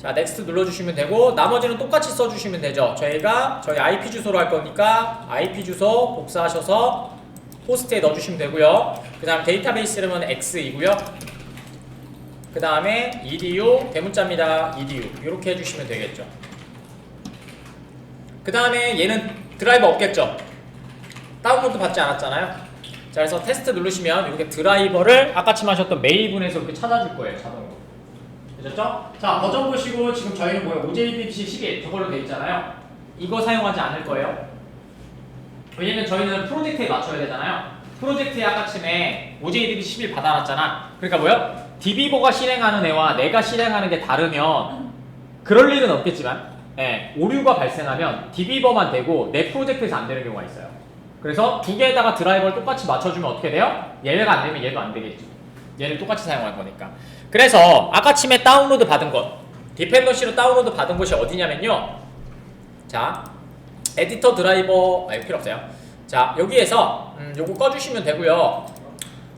자, 넥스트 눌러주시면 되고, 나머지는 똑같이 써주시면 되죠. 저희 IP 주소로 할 거니까 IP 주소 복사하셔서 호스트에 넣어주시면 되고요. 그 다음 데이터베이스 이름은 X이고요. 그 다음에 edu 대문자입니다. edu 이렇게 해주시면 되겠죠. 그 다음에 얘는 드라이버 없겠죠. 다운로드 받지 않았잖아요. 자, 그래서 테스트 누르시면 이렇게 드라이버를 아까쯤 하셨던 메이븐에서 이렇게 찾아줄 거예요, 자동으로. 되셨죠? 자, 버전 보시고 지금 저희는 뭐예요? OJDBC 11 저걸로 돼 있잖아요. 이거 사용하지 않을 거예요. 왜냐면 저희는 프로젝트에 맞춰야 되잖아요. 프로젝트에 아까쯤에 OJDBC 11 받아놨잖아. 그러니까 뭐요? DBeaver가 실행하는 애와 내가 실행하는 게 다르면 그럴 일은 없겠지만, 오류가 발생하면 DBeaver만 되고 내 프로젝트에서 안 되는 경우가 있어요. 그래서 두 개에다가 드라이버를 똑같이 맞춰주면 어떻게 돼요? 얘가 안 되면 얘도 안 되겠죠. 얘를 똑같이 사용할 거니까. 그래서 아까쯤에 다운로드 받은 것, 디펜던시로 다운로드 받은 곳이 어디냐면요. 자, 에디터 드라이버 필요 없어요. 자, 여기에서 요거 꺼주시면 되고요.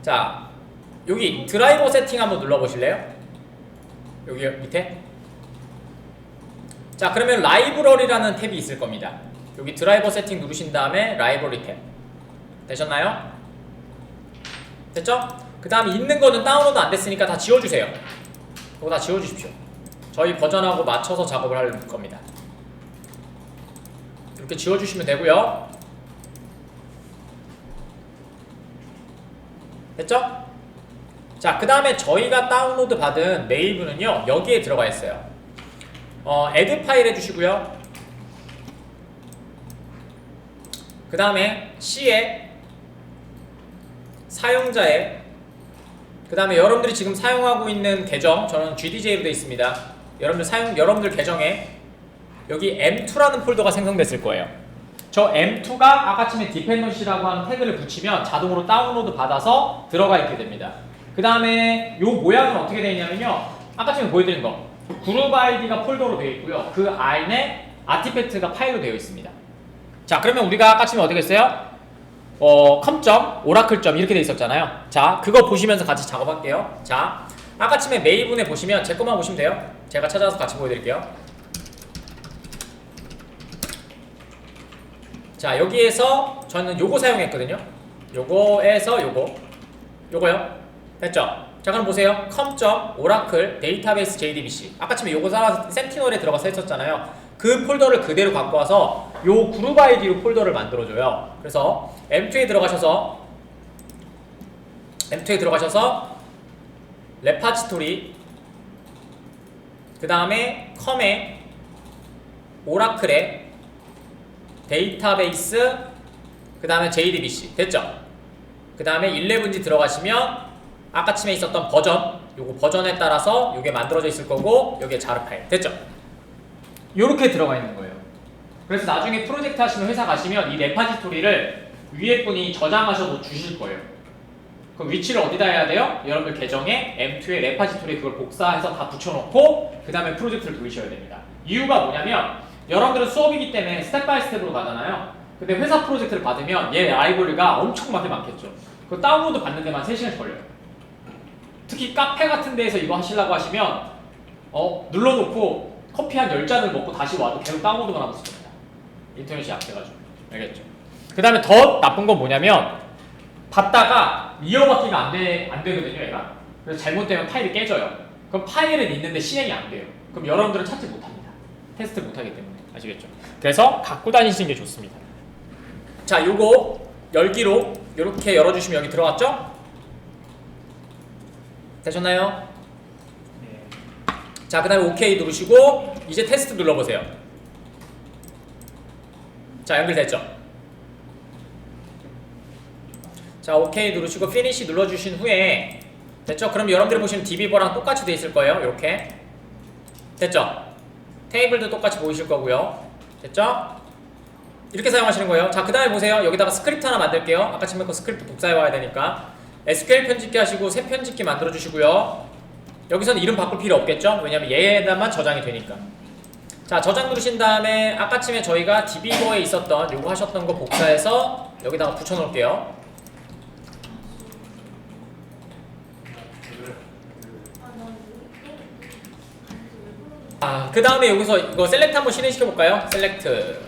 자, 여기 드라이버 세팅 한번 눌러보실래요? 여기 밑에 자, 그러면 라이브러리라는 탭이 있을 겁니다. 여기 드라이버 세팅 누르신 다음에 라이브러리 탭 되셨나요? 됐죠? 그 다음에 있는 거는 다운로드 안 됐으니까 다 지워주세요. 그거 다 지워주십시오. 저희 버전하고 맞춰서 작업을 할 겁니다. 이렇게 지워주시면 되고요. 됐죠? 자, 그 다음에 저희가 다운로드 받은 메이브는요 여기에 들어가 있어요. 애드 파일 해주시고요. 그 다음에 C에 사용자에 그 다음에 여러분들이 지금 사용하고 있는 계정, 저는 GDJ로 되어 있습니다. 여러분들 계정에 여기 M2라는 폴더가 생성됐을 거예요. 저 M2가 아까쯤에 디펜던시라고 하는 태그를 붙이면 자동으로 다운로드 받아서 들어가 있게 됩니다. 그 다음에 요 모양은 어떻게 되어 있냐면요, 아까쯤에 보여드린 거 그룹 아이디가 폴더로 되어 있고요, 그 안에 아티팩트가 파일로 되어 있습니다. 자, 그러면 우리가 아까쯤에 어떻게 했어요? 컴점, 오라클점 이렇게 돼 있었잖아요. 자, 그거 보시면서 같이 작업할게요. 자, 아까쯤에 메이븐에 보시면 제 것만 보시면 돼요. 제가 찾아서 같이 보여드릴게요. 자, 여기에서 저는 요거 사용했거든요. 요거에서 요거요. 됐죠? 자, 그럼 보세요. 컴점, 오라클, 데이터베이스 JDBC. 아까쯤에 요거 따라서 센티널에 들어가서 했었잖아요. 그 폴더를 그대로 갖고 와서 요 그룹 아이디로 폴더를 만들어줘요. 그래서 M2에 들어가셔서 레파지토리, 그 다음에 컴에 오라클에 데이터베이스, 그 다음에 JDBC 됐죠? 그 다음에 11G 들어가시면 아까쯤에 있었던 버전, 요거 버전에 따라서 요게 만들어져 있을 거고 여기에 자르 파일 됐죠? 요렇게 들어가 있는 거예요. 그래서 나중에 프로젝트 하시면 회사 가시면 이 레파지토리를 위에 분이 저장하셔서 주실 거예요. 그럼 위치를 어디다 해야 돼요? 여러분들 계정에 M2에 레파지토리 그걸 복사해서 다 붙여놓고 그 다음에 프로젝트를 돌리셔야 됩니다. 이유가 뭐냐면 여러분들은 수업이기 때문에 스텝 바이 스텝으로 가잖아요. 근데 회사 프로젝트를 받으면 얘 라이브러리가 엄청나게 많겠죠. 그거 다운로드 받는 데만 3시간 걸려요. 특히 카페 같은 데에서 이거 하시려고 하시면 눌러놓고 커피 한 10잔을 먹고 다시 와도 계속 다운로드만 하고 있을 겁니다. 인터넷이 약해가지고. 알겠죠? 그 다음에 더 나쁜 건 뭐냐면 받다가 이어받기가 안 되거든요, 얘가. 그래서 잘못되면 파일이 깨져요. 그럼 파일은 있는데 실행이 안 돼요. 그럼 여러분들은 찾지 못합니다. 테스트 못하기 때문에. 아시겠죠? 그래서 갖고 다니시는 게 좋습니다. 자, 요거 열기로 이렇게 열어주시면 여기 들어갔죠? 되셨나요? 자, 그 다음에 OK 누르시고 이제 테스트 눌러보세요. 자, 연결됐죠? 자, OK 누르시고 피니시 눌러주신 후에 됐죠? 그럼 여러분들이 보시면 DB버랑 똑같이 돼 있을 거예요. 이렇게 됐죠? 테이블도 똑같이 보이실 거고요. 됐죠? 이렇게 사용하시는 거예요. 자, 그 다음에 보세요. 여기다가 스크립트 하나 만들게요. 아까 친구 거 스크립트 복사해 와야 되니까 SQL 편집기 하시고 새 편집기 만들어 주시고요. 여기서는 이름 바꿀 필요 없겠죠? 왜냐면 얘에다만 저장이 되니까. 자, 저장 누르신 다음에 아까쯤에 저희가 DB버에 있었던 요거 하셨던 거 복사해서 여기다가 붙여 놓을게요. 그 다음에 여기서 이거 셀렉트 한번 실행시켜 볼까요? 셀렉트.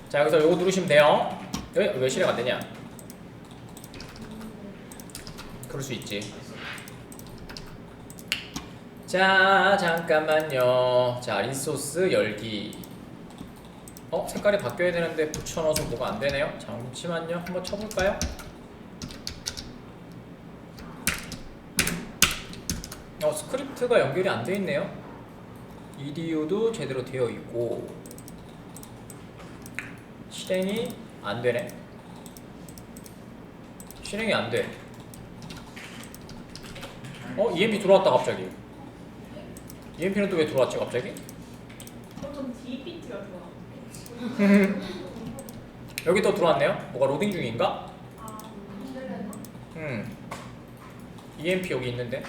자, 여기서 요거 누르시면 돼요. 여기 왜 실행 안 되냐? 그럴 수 있지. 자, 잠깐만요. 자, 리소스 열기. 색깔이 바뀌어야 되는데 붙여넣어서 뭐가 안 되네요. 잠시만요. 한번 쳐볼까요? 스크립트가 연결이 안 되어 있네요. EDU도 제대로 되어 있고 실행이 안 되네. 실행이 안 돼. EMP 들어왔다 갑자기. EMP는 또 왜 들어왔지 갑자기? 좀 DPT가 들어와. 여기 또 들어왔네요. 뭐가 로딩 중인가? EMP 여기 있는데.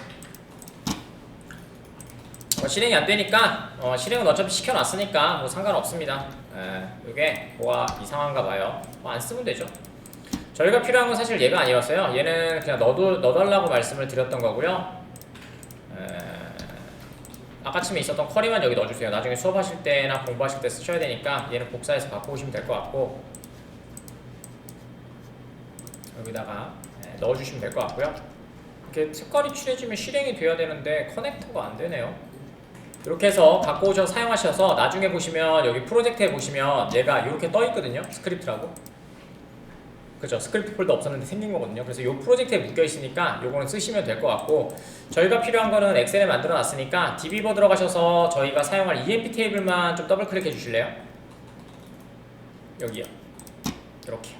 실행이 안 되니까 실행은 어차피 시켜놨으니까 뭐 상관없습니다. 이게 뭐가 이상한가 봐요. 안 쓰면 되죠. 저희가 필요한 건 사실 얘가 아니었어요. 얘는 그냥 넣어달라고 말씀을 드렸던 거고요. 아까쯤에 있었던 쿼리만 여기 넣어주세요. 나중에 수업하실 때나 공부하실 때 쓰셔야 되니까 얘는 복사해서 갖고 오시면 될 것 같고 여기다가 넣어주시면 될 것 같고요. 이렇게 색깔이 칠해지면 실행이 돼야 되는데 커넥터가 안 되네요. 이렇게 해서 갖고 오셔서 사용하셔서 나중에 보시면 여기 프로젝트에 보시면 얘가 이렇게 떠 있거든요. 스크립트라고. 그죠? 스크립트 폴더 없었는데 생긴 거거든요. 그래서 이 프로젝트에 묶여 있으니까 요거는 쓰시면 될 것 같고 저희가 필요한 거는 엑셀에 만들어 놨으니까 dbeaver 들어가셔서 저희가 사용할 emp 테이블만 좀 더블 클릭해 주실래요? 여기요. 이렇게.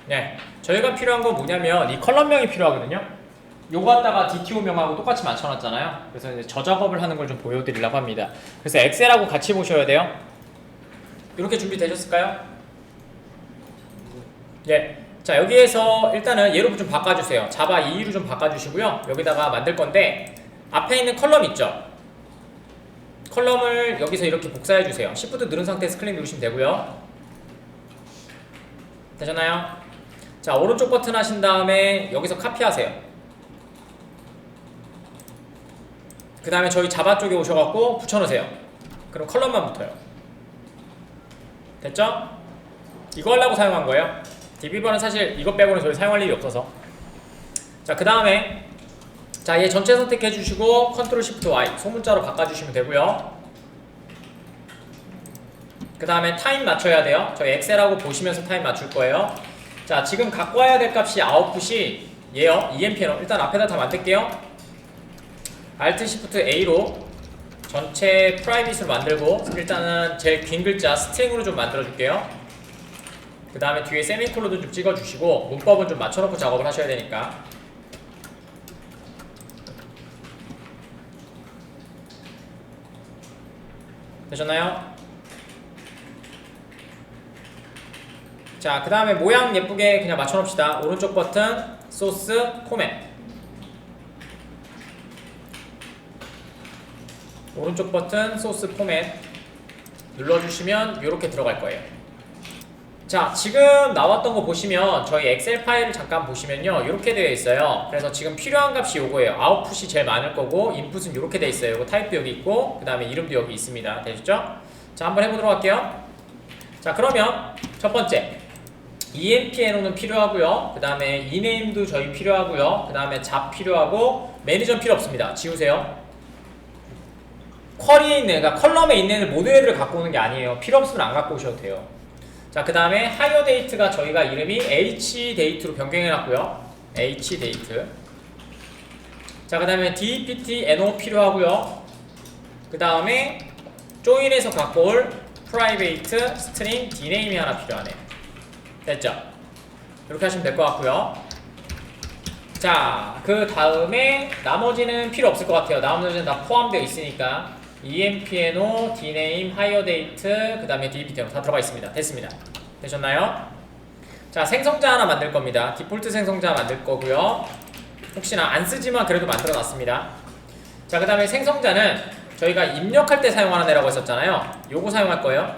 네, 저희가 필요한 건 뭐냐면 이 컬럼명이 필요하거든요. 요거 갖다가 DTO명하고 똑같이 맞춰놨잖아요. 그래서 이제 저 작업을 하는 걸 좀 보여드리려고 합니다. 그래서 엑셀하고 같이 보셔야 돼요. 이렇게 준비되셨을까요? 예. 자, 여기에서 일단은 얘로 좀 바꿔주세요. 자바 2로 좀 바꿔주시고요. 여기다가 만들 건데 앞에 있는 컬럼 있죠? 컬럼을 여기서 이렇게 복사해주세요. Shift 누른 상태에서 클릭 누르시면 되고요. 되셨나요? 자, 오른쪽 버튼 하신 다음에 여기서 카피하세요. 그 다음에 저희 자바 쪽에 오셔갖고 붙여놓으세요. 그럼 컬럼만 붙어요. 됐죠? 이거 하려고 사용한 거예요. dbeaver는 사실 이것 빼고는 저희 사용할 일이 없어서. 자, 그 다음에 자, 얘 전체 선택해 주시고 Ctrl Shift Y 소문자로 바꿔주시면 되고요. 그 다음에 타임 맞춰야 돼요. 저희 엑셀하고 보시면서 타임 맞출 거예요. 자, 지금 갖고 와야 될 값이 아웃풋이 얘요. EMPNO. 일단 앞에다 다 만들게요. Alt Shift A로 전체 프라이빗으로 만들고 일단은 제일 긴 글자 스트링으로 좀 만들어 줄게요. 그 다음에 뒤에 세미콜론도 좀 찍어 주시고 문법은 좀 맞춰놓고 작업을 하셔야 되니까. 되셨나요? 자, 그 다음에 모양 예쁘게 그냥 맞춰놓읍시다. 오른쪽 버튼 소스 포맷, 오른쪽 버튼 소스 포맷 눌러주시면 이렇게 들어갈 거예요. 자, 지금 나왔던 거 보시면 저희 엑셀 파일을 잠깐 보시면요 이렇게 되어 있어요. 그래서 지금 필요한 값이 요거예요. 아웃풋이 제일 많을 거고 인풋은 이렇게 되어 있어요. 요거 타입도 여기 있고 그 다음에 이름도 여기 있습니다. 되셨죠? 자, 한번 해보도록 할게요. 자, 그러면 첫 번째 EMPNO는 필요하고요. 그 다음에 eName도 저희 필요하고요. 그 다음에 잡 필요하고 매니저는 필요 없습니다. 지우세요. 쿼리에 있는, 그러니까 컬럼에 있는 모든 애들을 갖고 오는 게 아니에요. 필요 없으면 안 갖고 오셔도 돼요. 자, 그 다음에 higher date가 저희가 이름이 hdate로 변경해놨고요. hDate. 자, 그 다음에 deptno 필요하고요. 그 다음에 join에서 갖고 올 private string dname이 하나 필요하네요. 됐죠? 이렇게 하시면 될 것 같고요. 자, 그 다음에 나머지는 필요 없을 것 같아요. 나머지는 다 포함되어 있으니까 EMPNO, dname, higher date, 그 다음에 deptno 다 들어가 있습니다. 됐습니다. 되셨나요? 자, 생성자 하나 만들 겁니다. 디폴트 생성자 만들 거고요. 혹시나 안 쓰지만 그래도 만들어 놨습니다. 자, 그 다음에 생성자는 저희가 입력할 때 사용하는 애라고 했었잖아요. 요거 사용할 거예요.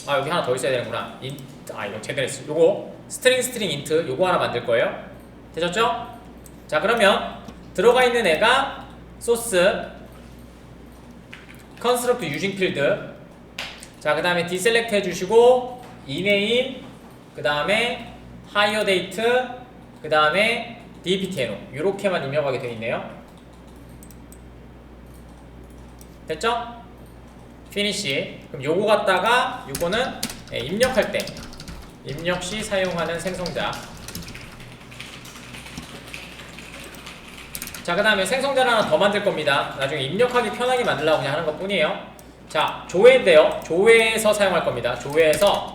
아, 여기 하나 더 있어야 되는구나. 이거 제대로 했어. 요거 스트링 인트 요거 하나 만들 거예요. 되셨죠? 자, 그러면 들어가 있는 애가 소스 construct using field. 자, 그 다음에 deselect 해주시고 ename, 그 다음에 higher date, 그 다음에 deptno 요렇게만 입력하게 되어 있네요. 됐죠? finish. 그럼 요거 갖다가 요거는 입력할 때 입력 시 사용하는 생성자. 자, 그 다음에 생성자를 하나 더 만들 겁니다. 나중에 입력하기 편하게 만들려고 그냥 하는 것 뿐이에요. 자, 조회인데요. 조회에서 사용할 겁니다. 조회에서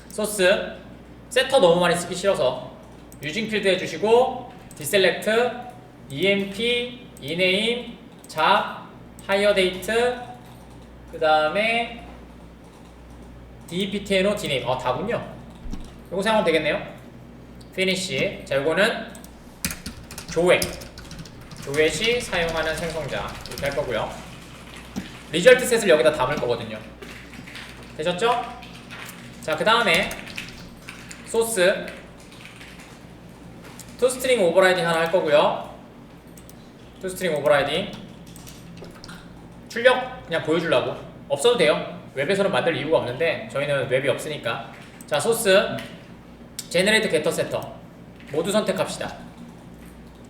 소스 세터 너무 많이 쓰기 싫어서 using field 해주시고 deselect, emp, ename, 잡, higher date, 그 다음에 deptno, dname. 다군요. 요거 사용하면 되겠네요. finish. 자, 요거는 조회 시 사용하는 생성자 이렇게 할 거고요. 리절트 셋을 여기다 담을 거거든요. 되셨죠? 자, 그 다음에 소스 토스트링 오버라이딩 하나 할 거고요. 토스트링 오버라이딩 출력 그냥 보여주려고. 없어도 돼요. 웹에서는 만들 이유가 없는데 저희는 웹이 없으니까. 자, 소스 제너레이트 게터 세터 모두 선택합시다.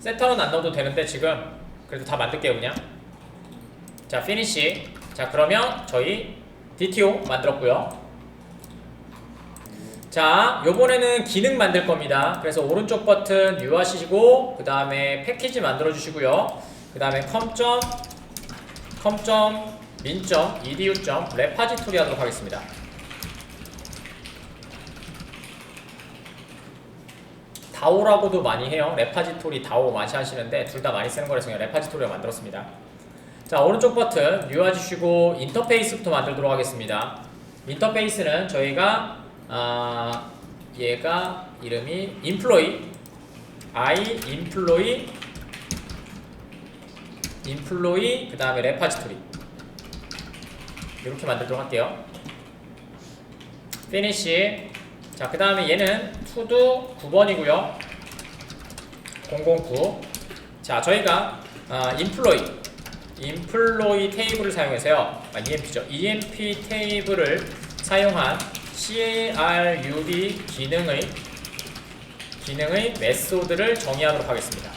세터는 안 넣어도 되는데 지금 그래도 다 만들게요 그냥. 자, 피니시. 자, 그러면 저희 DTO 만들었고요. 자, 요번에는 기능 만들 겁니다. 그래서 오른쪽 버튼 뉴 하시고 그 다음에 패키지 만들어 주시고요. 그 다음에 com.min.edu.repository 하도록 하겠습니다. 다오라고도 많이 해요. 레파지토리, 다오 많이 하시는데 둘 다 많이 쓰는 거라서 그냥 레파지토리로 만들었습니다. 자, 오른쪽 버튼 뉴 해주시고 인터페이스부터 만들도록 하겠습니다. 인터페이스는 저희가 얘가 이름이 employee, employee 그 다음에 레파지토리 이렇게 만들도록 할게요. finish. 자, 그 다음에 얘는 to 9번이고요 009. 자, 저희가 employee 테이블을 사용해서요, EMP죠. EMP 테이블을 사용한 CARUB 기능의 메소드를 정의하도록 하겠습니다.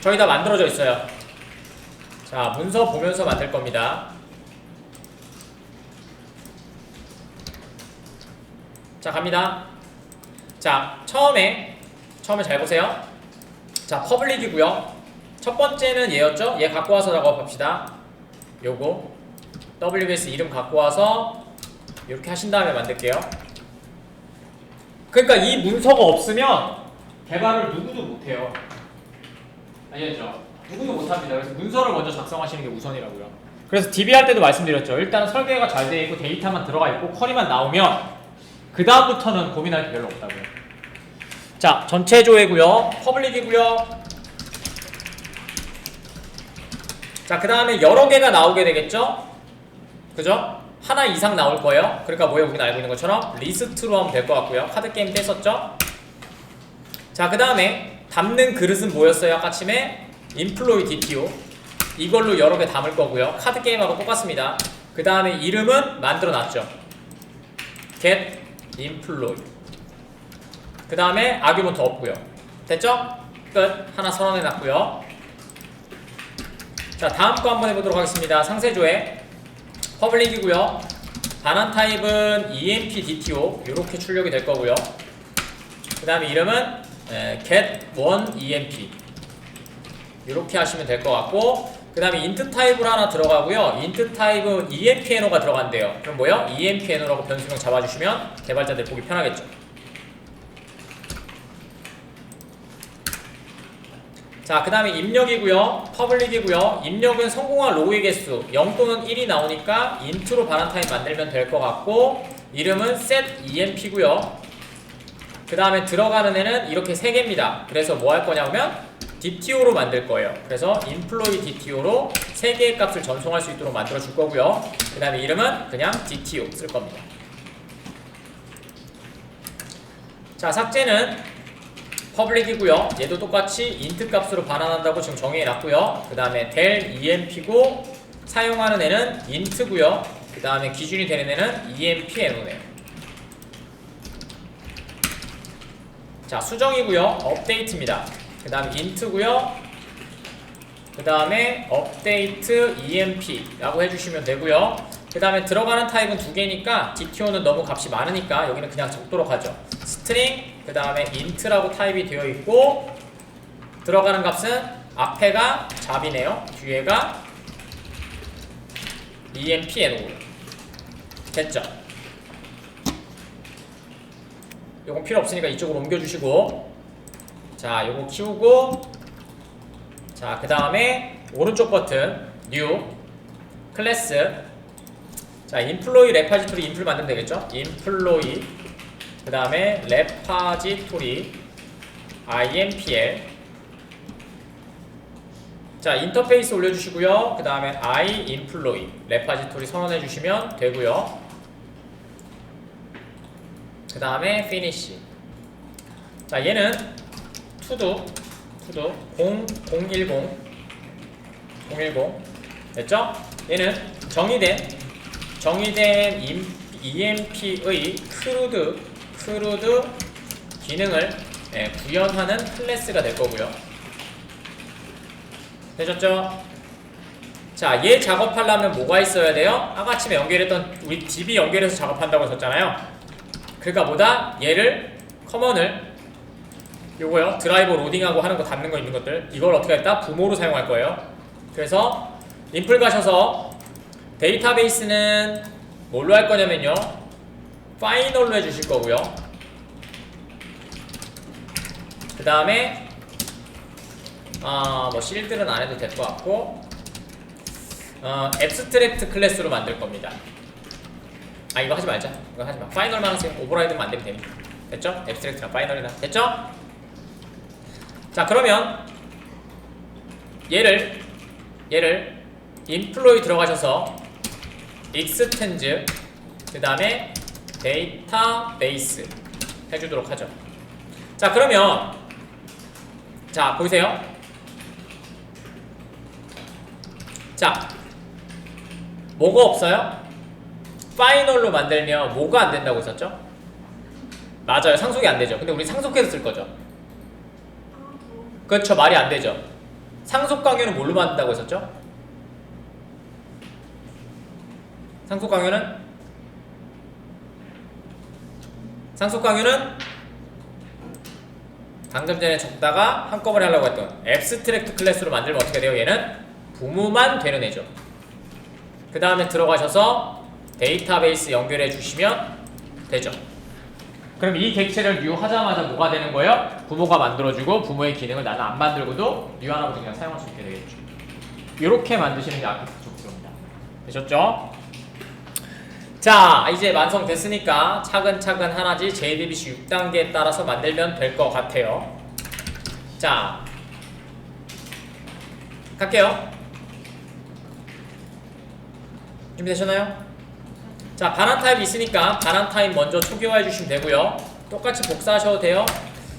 저희 다 만들어져 있어요. 자, 문서 보면서 만들 겁니다. 자, 갑니다. 자, 처음에 잘 보세요. 자, 퍼블릭이고요. 첫 번째는 얘였죠? 얘 갖고 와서 작업합시다. 요거 WS 이름 갖고 와서 이렇게 하신 다음에 만들게요. 그러니까 이 문서가 없으면 개발을 누구도 못해요. 아시겠죠? 누구도 못합니다. 그래서 문서를 먼저 작성하시는 게 우선이라고요. 그래서 DB 할 때도 말씀드렸죠. 일단은 설계가 잘 돼 있고 데이터만 들어가 있고 쿼리만 나오면 그 다음부터는 고민할 게 별로 없다고요. 자, 전체 조회고요. 퍼블릭이고요. 자, 그 다음에 여러 개가 나오게 되겠죠? 그죠? 하나 이상 나올 거예요. 그러니까 뭐예요? 우리는 알고 있는 것처럼 리스트로 하면 될 것 같고요. 카드게임 뗐었죠? 자, 그 다음에 담는 그릇은 뭐였어요? 아까 아침에 employee DTO 이걸로 여러 개 담을 거고요. 카드게임하고 똑같습니다. 그 다음에 이름은 만들어 놨죠. get employee. 그 다음에 아규먼트 없고요. 됐죠? 끝. 하나 선언해 놨고요. 자, 다음 거 한번 해보도록 하겠습니다. 상세조회 퍼블릭이고요. 반환 타입은 EMP DTO 이렇게 출력이 될 거고요. 그 다음에 이름은 get1 EMP 이렇게 하시면 될 것 같고, 그 다음에 int 타입으로 하나 들어가고요. int 타입은 EMPNO가 들어간대요. 그럼 뭐요? EMPNO라고 변수명 잡아주시면 개발자들 보기 편하겠죠. 자, 그 다음에 입력이고요. 퍼블릭이고요. 입력은 성공한 로우의 개수 0 또는 1이 나오니까 int로 반환 타입 만들면 될 것 같고, 이름은 set emp고요. 그 다음에 들어가는 애는 이렇게 3개입니다. 그래서 뭐 할 거냐면 DTO로 만들 거예요. 그래서 employee DTO로 3개의 값을 전송할 수 있도록 만들어 줄 거고요. 그 다음에 이름은 그냥 DTO 쓸 겁니다. 자, 삭제는 퍼블릭이고요. 얘도 똑같이 int 값으로 반환한다고 지금 정의해 놨고요. 그 다음에 del emp고 사용하는 애는 int고요. 그 다음에 기준이 되는 애는 empNO네요. 자, 수정이고요. 업데이트입니다. 그 다음에 int고요. 그 다음에 update emp라고 해주시면 되고요. 그 다음에 들어가는 타입은 2개니까 DTO는 너무 값이 많으니까 여기는 그냥 적도록 하죠. string 그 다음에 int라고 타입이 되어 있고, 들어가는 값은 앞에가 잡이네요. 뒤에가 empNO. 됐죠? 요건 필요 없으니까 이쪽으로 옮겨주시고, 자, 요거 키우고, 자, 그 다음에 오른쪽 버튼 new 클래스. 자, employee repository 인플 만들면 되겠죠? employee 그 다음에 repository impl. 자, 인터페이스 올려주시고요. 그 다음에 iEmployee repository 선언해 주시면 되고요. 그 다음에 finish. 자, 얘는 푸드 010 됐죠? 얘는 정의된 EMP의 크루드 기능을 구현하는 클래스가 될 거고요. 되셨죠? 자, 얘 작업하려면 뭐가 있어야 돼요? 아까 아침에 연결했던 우리 DB 연결해서 작업한다고 했었잖아요. 그러니까 뭐다? 얘를 커먼을 요거요. 드라이버 로딩하고 하는 거 닫는 거 있는 것들 이걸 어떻게 했다? 부모로 사용할 거예요. 그래서 인플 가셔서 데이터베이스는 뭘로 할 거냐면요. 파이널로 해주실 거고요. 그 다음에 뭐 실들은 안 해도 될 것 같고 앱스트랙트 클래스로 만들 겁니다. 이거 하지 말자. 이거 하지 마. 파이널만 하세요. 오버라이드만 안 되면 됩니다. 됐죠? 앱스트랙트랑 파이널이랑 됐죠? 자, 그러면 얘를 인플로이 들어가셔서 익스텐즈 그 다음에 데이터베이스 해주도록 하죠. 자, 그러면 자, 보이세요? 자, 뭐가 없어요? 파이널로 만들면 뭐가 안 된다고 했었죠? 맞아요. 상속이 안 되죠. 근데 우리 상속해서 쓸 거죠. 그렇죠. 말이 안 되죠. 상속 강요는 뭘로 만든다고 했었죠? 상속 강요는 방금 전에 적다가 한꺼번에 하려고 했던 앱스트랙트 클래스로 만들면 어떻게 돼요? 얘는 부모만 되는 애죠. 그 다음에 들어가셔서 데이터베이스 연결해 주시면 되죠. 그럼 이 객체를 뉴 하자마자 뭐가 되는 거예요? 부모가 만들어주고 부모의 기능을 나는 안 만들고도 뉴 하나부터 그냥 사용할 수 있게 되겠죠. 이렇게 만드시는 게 아키텍처입니다. 되셨죠? 자, 이제 완성됐으니까 차근차근 하나씩 JDBC 6단계에 따라서 만들면 될 것 같아요. 자, 갈게요. 준비되셨나요? 자, 반환 타입이 있으니까 반환 타입 먼저 초기화해 주시면 되고요. 똑같이 복사하셔도 돼요.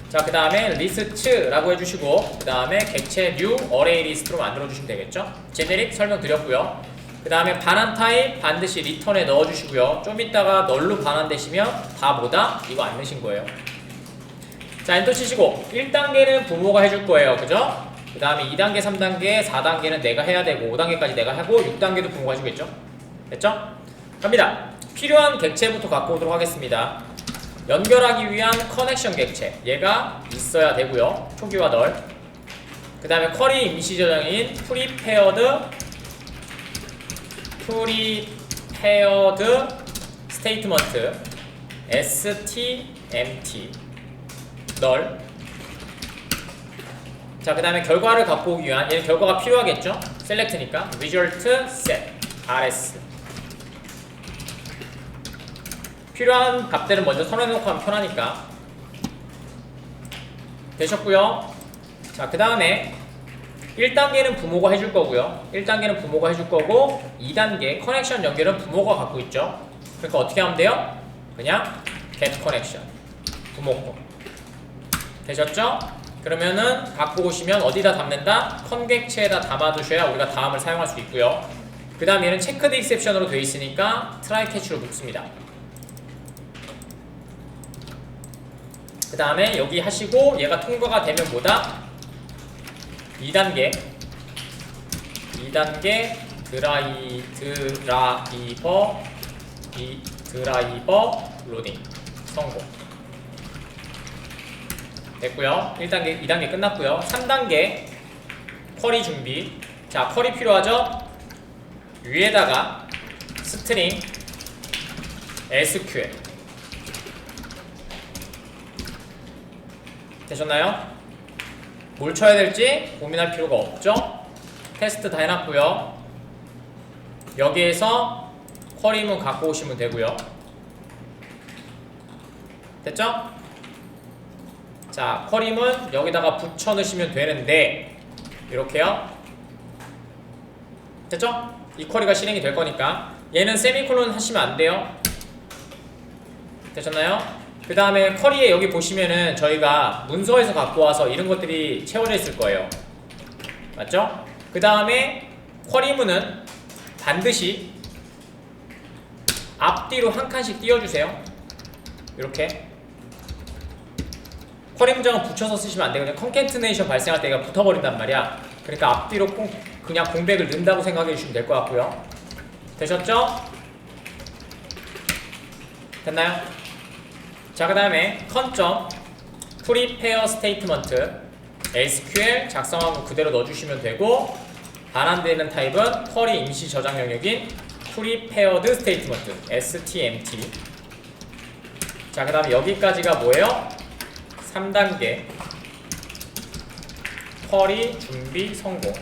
자, 그 다음에 리스트라고 해주시고 그 다음에 객체 new array list로 만들어 주시면 되겠죠. 제네릭 설명드렸고요. 그 다음에 반환 타입 반드시 리턴에 넣어주시고요. 좀 이따가 널로 반환되시면 다 뭐다? 이거 안 넣으신 거예요. 자, 엔터 치시고 1단계는 부모가 해줄 거예요. 그죠? 그 다음에 2단계, 3단계, 4단계는 내가 해야 되고 5단계까지 내가 하고 6단계도 부모가 해주겠죠? 됐죠? 갑니다. 필요한 객체부터 갖고 오도록 하겠습니다. 연결하기 위한 커넥션 객체 얘가 있어야 되고요. 초기화 널. 그 다음에 쿼리 임시 저장인 프리페어드 스테이트먼트 stmt 널. 자, 그 다음에 결과를 갖고 오기 위한 얘는 결과가 필요하겠죠? 셀렉트니까 result set rs 필요한 값들은 먼저 선언해놓고 하면 편하니까. 되셨고요. 자, 그 다음에 1단계는 부모가 해줄 거고요. 1단계는 부모가 해줄 거고 2단계 커넥션 연결은 부모가 갖고 있죠. 그러니까 어떻게 하면 돼요? 그냥 get connection 부모 거. 되셨죠? 그러면은 갖고 오시면 어디다 담는다? 컨객체에다 담아두셔야 우리가 다음을 사용할 수 있고요. 그 다음 얘는 체크드 익셉션으로 되어 있으니까 트라이 캐치로 묶습니다. 그 다음에 여기 하시고 얘가 통과가 되면 뭐다? 2단계 드라이버 로딩 성공. 됐고요. 1단계, 2단계 끝났고요. 3단계 쿼리 준비. 자, 쿼리 필요하죠? 위에다가 스트링 SQL 되셨나요? 뭘 쳐야 될지 고민할 필요가 없죠? 테스트 다 해놨고요. 여기에서 쿼리문 갖고 오시면 되고요. 됐죠? 자, 쿼리문 여기다가 붙여 넣으시면 되는데 이렇게요. 됐죠? 이 쿼리가 실행이 될 거니까 얘는 세미콜론 하시면 안 돼요. 되셨나요? 그 다음에 쿼리에 여기 보시면은 저희가 문서에서 갖고 와서 이런 것들이 채워져 있을 거예요. 맞죠? 그 다음에 쿼리문은 반드시 앞뒤로 한 칸씩 띄워주세요. 이렇게 쿼리 문장은 붙여서 쓰시면 안 되거든요. 컨캐트네이션 발생할 때 얘가 붙어버린단 말이야. 그러니까 앞뒤로 꼭 그냥 공백을 넣는다고 생각해 주시면 될 것 같고요. 되셨죠? 됐나요? 자, 그 다음에 컨점 prepare statement SQL 작성하고 그대로 넣어주시면 되고, 반환되는 타입은 쿼리 임시 저장 영역인 prepared statement STMT. 자, 그 다음에 여기까지가 뭐예요? 3단계 쿼리 준비 성공.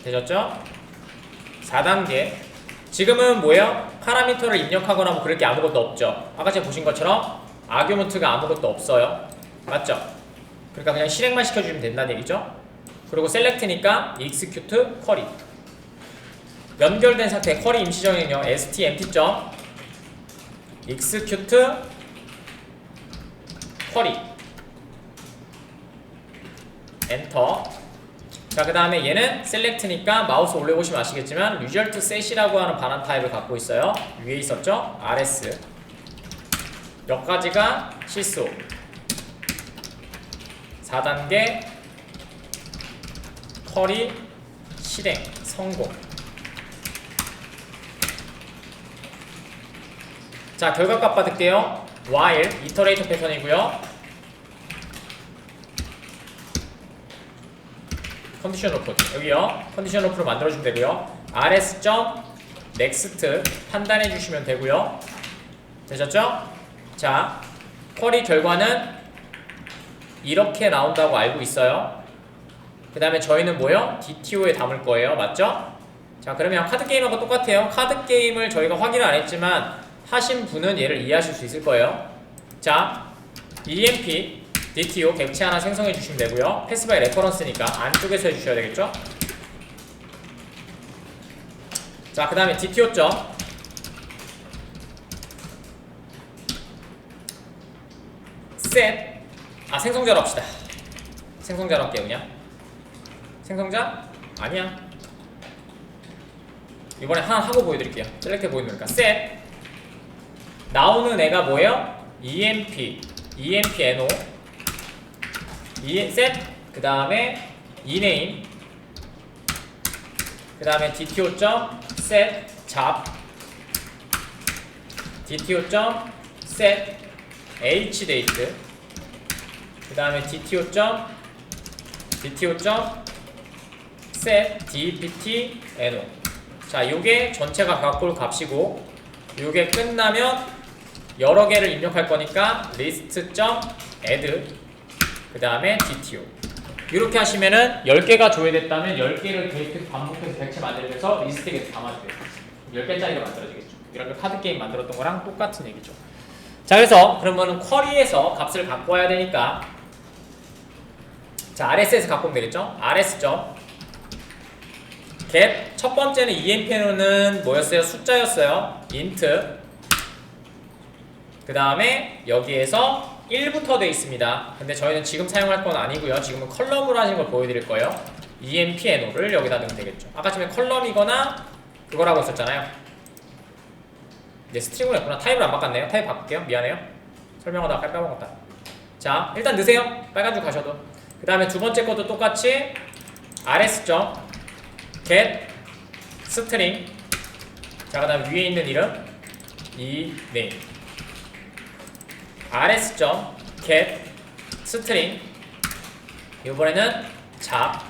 되셨죠? 4단계 지금은 뭐예요? 파라미터를 입력하거나 뭐 그럴 게 아무것도 없죠. 아까 제가 보신 것처럼 아규먼트가 아무것도 없어요. 맞죠? 그러니까 그냥 실행만 시켜주면 된다는 얘기죠. 그리고 셀렉트니까 execute 쿼리. 연결된 상태 쿼리 임시정령령 stmt. execute 쿼리 엔터. 자, 그 다음에 얘는 셀렉트니까 마우스 올려보시면 아시겠지만 result set이라고 하는 반환 타입을 갖고 있어요. 위에 있었죠? rs. 여기까지가 실수. 4단계 쿼리 실행 성공. 자, 결과값 받을게요. while 이터레이터 패턴이고요. 컨디션 오프 여기요. 컨디션 오프로 만들어주면 되고요. rs.next 판단해 주시면 되고요. 되셨죠? 자, 쿼리 결과는 이렇게 나온다고 알고 있어요. 그 다음에 저희는 뭐요? DTO에 담을 거예요. 맞죠? 자, 그러면 카드게임하고 똑같아요. 카드게임을 저희가 확인을 안 했지만 하신 분은 얘를 이해하실 수 있을 거예요. 자, EMP DTO 객체 하나 생성해 주시면 되고요. 패스바이 레퍼런스니까 안쪽에서 해주셔야 되겠죠? 자, 그 다음에 DTO 점 set. 생성자로 합시다. 생성자로 할게요. 그냥 생성자? 아니야. 이번에 하나 하고 보여드릴게요. 셀렉트 보여드리니까 set. 나오는 애가 뭐예요? EMP NO set. 그 다음에 ename. 그 다음에 DTO 점 set 잡. DTO 점 set hdate. 그 다음에 DTO 점 set dpt no. 자, 요게 전체가 갖고 올 값이고, 요게 끝나면 여러 개를 입력할 거니까 list.add 그 다음에 DTO. 이렇게 하시면은 10개가 조회됐다면 10개를 계속 반복해서 객체 만들면서 리스트에 계속 담아줘요. 10개짜리가 만들어지겠죠. 이렇게 카드게임 만들었던 거랑 똑같은 얘기죠. 자, 그래서 그러면은 쿼리에서 값을 갖고 와야 되니까, 자, RS에서 갖고 오면 되겠죠. rs.get 첫 번째는 EMP는 뭐였어요? 숫자였어요. int. 그 다음에 여기에서 1부터 되어 있습니다. 근데 저희는 지금 사용할 건 아니고요. 지금은 컬럼으로 하신 걸 보여드릴 거예요. EMPNO를 여기다 넣으면 되겠죠. 아까 전에 컬럼이거나 그거라고 했었잖아요. 이제 스트링으로 했구나. 타입을 안 바꿨네요. 타입 바꿀게요. 미안해요. 설명하다가 까먹었다. 자, 일단 넣으세요. 빨간 줄 가셔도. 그 다음에 두 번째 것도 똑같이 rs.get string. 자, 그 다음 위에 있는 이름 ename. rs.get string. 이번에는 잡.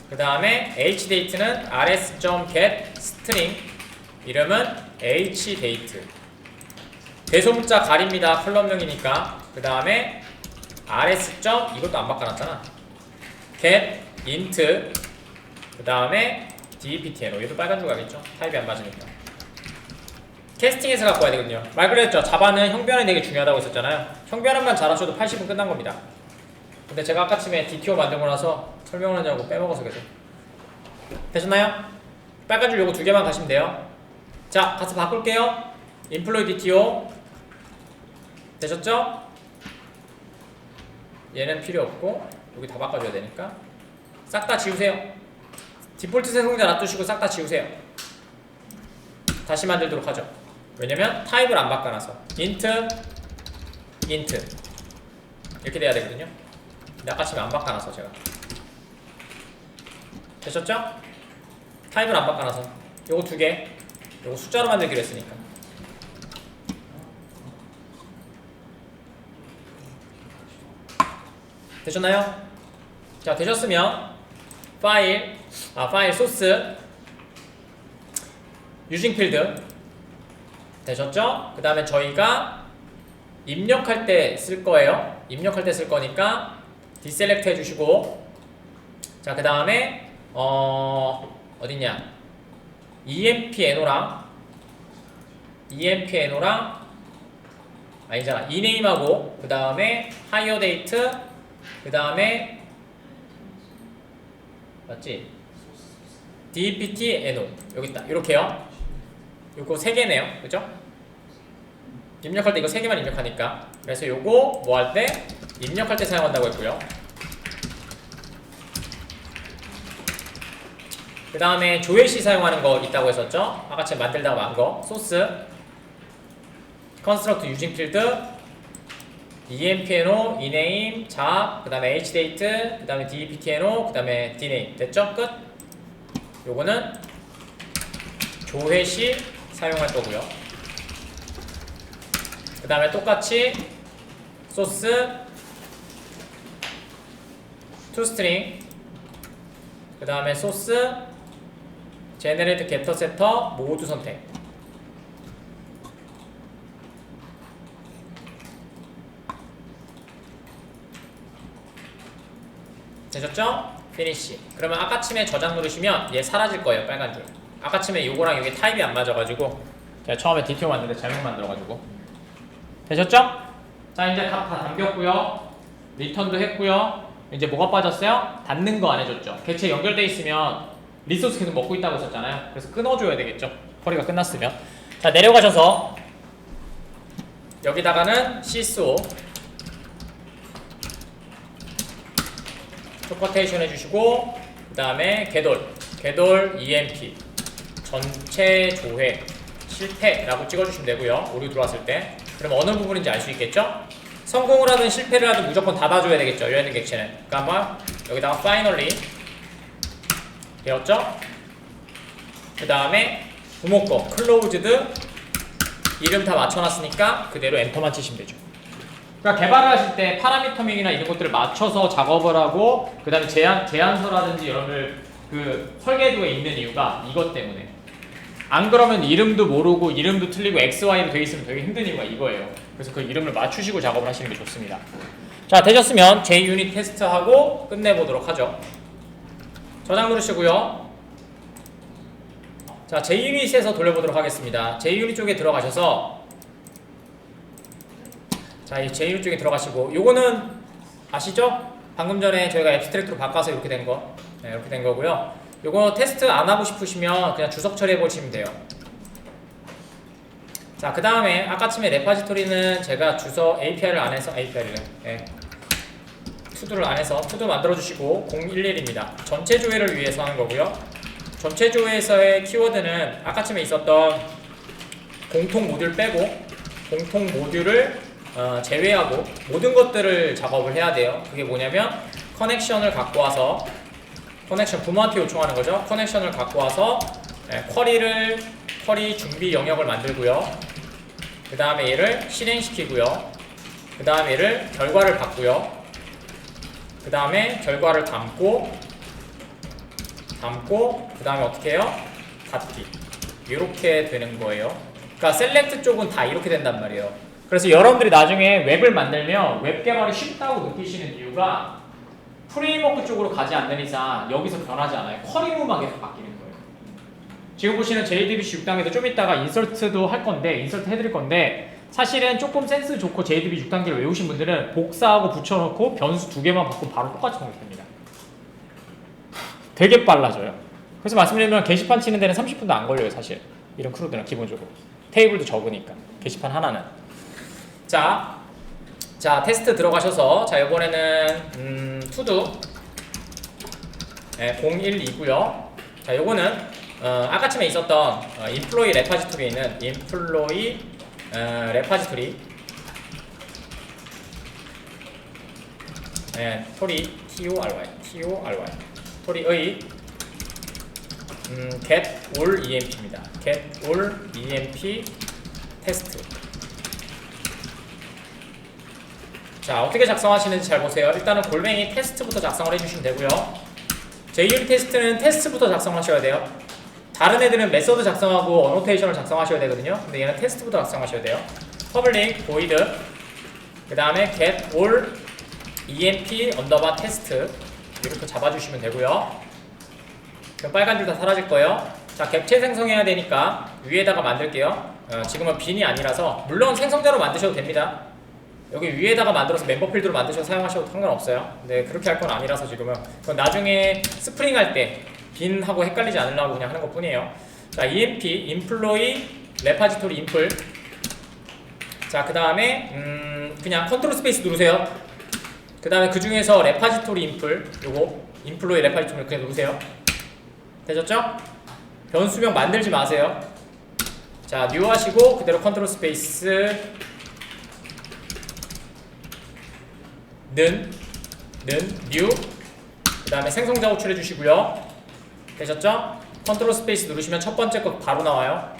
그 다음에 hdate는 rs.get string. 이름은 hdate. 대소문자 가립니다. 컬럼명이니까. 그 다음에 rs. 이것도 안 바꿔놨잖아. get int. 그 다음에 dptno. 얘도 빨간 줄 가겠죠? 타입이 안 맞으니까. 캐스팅에서 갖고 와야 되거든요. 말 그랬죠. 자바는 형변이 되게 중요하다고 했었잖아요. 형변만 잘하셔도 80분 끝난 겁니다. 근데 제가 아까쯤에 DTO 만들고 나서 설명을 하냐고 빼먹어서 계속. 되셨나요? 빨간 줄 요거 두 개만 가시면 돼요. 자, 가서 바꿀게요. 인플로이 DTO 되셨죠? 얘는 필요 없고 여기 다 바꿔줘야 되니까 싹 다 지우세요. 디폴트 사용자 놔두시고 싹 다 지우세요. 다시 만들도록 하죠. 왜냐면 타입을 안 바꿔놔서 int 이렇게 돼야 되거든요. 근데 아까 전에 안 바꿔놔서 제가 되셨죠? 타입을 안 바꿔놔서 요거 두 개 요거 숫자로 만들기로 했으니까 되셨나요? 자, 되셨으면 파일 소스 유징 필드 되셨죠? 그 다음에 저희가 입력할 때 쓸 거예요. 입력할 때 쓸 거니까 디셀렉트 해주시고 자, 그 다음에 어딨냐 empno랑 아니잖아 ename하고 그 다음에 higher date 그 다음에 맞지? dptno 여기 있다. 이렇게요. 요거 3개네요. 그죠? 입력할 때 이거 3개만 입력하니까 그래서 요거 뭐 할 때? 입력할 때 사용한다고 했고요. 그 다음에 조회시 사용하는 거 있다고 했었죠? 아까처럼 만들다가 만 거 소스 construct using field empno, ename, 잡, 그 다음에 hdate, 그 다음에 dptno, 그 다음에 dname 됐죠? 끝? 요거는 조회시 사용할 거고요. 그 다음에 똑같이 소스 toString 그 다음에 소스 generate getter setter 모두 선택 되셨죠? finish. 그러면 아까침에 저장 누르시면 얘 사라질 거예요. 빨간 줄. 아까침에 요거랑 이게 타입이 안 맞아가지고 제가 처음에 DTO 만드는데 잘못 만들어가지고 되셨죠? 자, 이제 다 담겼고요. 리턴도 했고요. 이제 뭐가 빠졌어요? 닫는 거 안 해줬죠. 개체 연결돼 있으면 리소스 계속 먹고 있다고 했었잖아요. 그래서 끊어줘야 되겠죠. 커리가 끝났으면. 자, 내려가셔서 여기다가는 sys 토커테이션 해주시고 그 다음에 궤돌 emp 전체 조회 실패라고 찍어주시면 되고요. 오류 들어왔을 때 그럼 어느 부분인지 알 수 있겠죠? 성공을 하든 실패를 하든 무조건 닫아줘야 되겠죠. 열린 객체는. 그러니까 여기다가 finally 되었죠? 그 다음에 부모 거 closed 이름 다 맞춰놨으니까 그대로 엔터만 치시면 되죠. 그러니까 개발을 하실 때 파라미터밍이나 이런 것들을 맞춰서 작업을 하고 그 다음에 제안서라든지 여러분들 그 설계도에 있는 이유가 이것 때문에 안 그러면 이름도 모르고 이름도 틀리고 XY로 되어 있으면 되게 힘든 이유가 이거예요. 그래서 그 이름을 맞추시고 작업을 하시는 게 좋습니다. 자, 되셨으면 JUnit 테스트하고 끝내보도록 하죠. 저장 누르시고요. 자, JUnit에서 돌려보도록 하겠습니다. JUnit 쪽에 들어가셔서 자, 이 JUnit 쪽에 들어가시고 요거는 아시죠? 방금 전에 저희가 앱스트랙트로 바꿔서 이렇게 된 거. 네, 이렇게 된 거고요. 요거 테스트 안 하고 싶으시면 그냥 주석 처리해 보시면 돼요. 자, 그 다음에 아까쯤에 레파지토리는 제가 API를 안 해서 투두를 안 해서 투두 만들어 주시고 011입니다. 전체 조회를 위해서 하는 거고요. 전체 조회에서의 키워드는 아까쯤에 있었던 공통 모듈 빼고 공통 모듈을 제외하고 모든 것들을 작업을 해야 돼요. 그게 뭐냐면 커넥션을 갖고 와서 커넥션 부모한테 요청하는 거죠. 커넥션을 갖고 와서 쿼리 준비 영역을 만들고요. 그 다음에 얘를 실행시키고요. 그 다음에 얘를 결과를 받고요. 그 다음에 결과를 담고 그 다음에 어떻게 해요? 닫기. 이렇게 되는 거예요. 그러니까 셀렉트 쪽은 다 이렇게 된단 말이에요. 그래서 여러분들이 나중에 웹을 만들면 웹 개발이 쉽다고 느끼시는 이유가 프레임워크 쪽으로 가지 않는 이상 여기서 변하지 않아요. 쿼리무만 계속 바뀌는 거예요. 지금 보시는 JDBC 6단계도 좀 이따가 인설트도 할 건데 인설트 해드릴 건데 사실은 조금 센스 좋고 JDBC 6단계를 외우신 분들은 복사하고 붙여놓고 변수 2개만 바꾸면 바로 똑같이 통일됩니다. 되게 빨라져요. 그래서 말씀드리면 게시판 치는 데는 30분도 안 걸려요 사실. 이런 크루들은 기본적으로 테이블도 적으니까 게시판 하나는. 자 테스트 들어가셔서 자 이번에는 투두 012고요. 자 요거는 아까쯤에 있었던 인플로이 레파지토리에 있는 인플로이 레파지토리 토리 TORY 토리의 get all EMP입니다. get all EMP 테스트. 자 어떻게 작성하시는지 잘 보세요. 일단은 골뱅이 테스트부터 작성을 해주시면 되고요. JUnit 테스트는 테스트부터 작성하셔야 돼요. 다른 애들은 메서드 작성하고 어노테이션을 작성하셔야 되거든요. 근데 얘는 테스트부터 작성하셔야 돼요. public void 그 다음에 get all emp 언더바 테스트 이렇게 잡아주시면 되고요. 그럼 빨간 줄 다 사라질 거예요. 자 객체 생성해야 되니까 위에다가 만들게요. 지금은 빈이 아니라서 물론 생성자로 만드셔도 됩니다. 여기 위에다가 만들어서 멤버 필드로 만드셔서 사용하셔도 상관없어요. 근데 그렇게 할 건 아니라서 지금은 그건 나중에 스프링 할 때 빈하고 헷갈리지 않으려고 그냥 하는 것 뿐이에요. 자 EMP 인플로이 레파지토리 인플. 자 그 다음에 그냥 컨트롤 스페이스 누르세요. 그 다음에 그 중에서 레파지토리 인플 요거 인플로이 레파지토리 그냥 누르세요. 되셨죠? 변수명 만들지 마세요. 자 뉴 하시고 그대로 컨트롤 스페이스 뉴 그 다음에 생성자 호출해 주시고요. 되셨죠? 컨트롤 스페이스 누르시면 첫 번째 거 바로 나와요.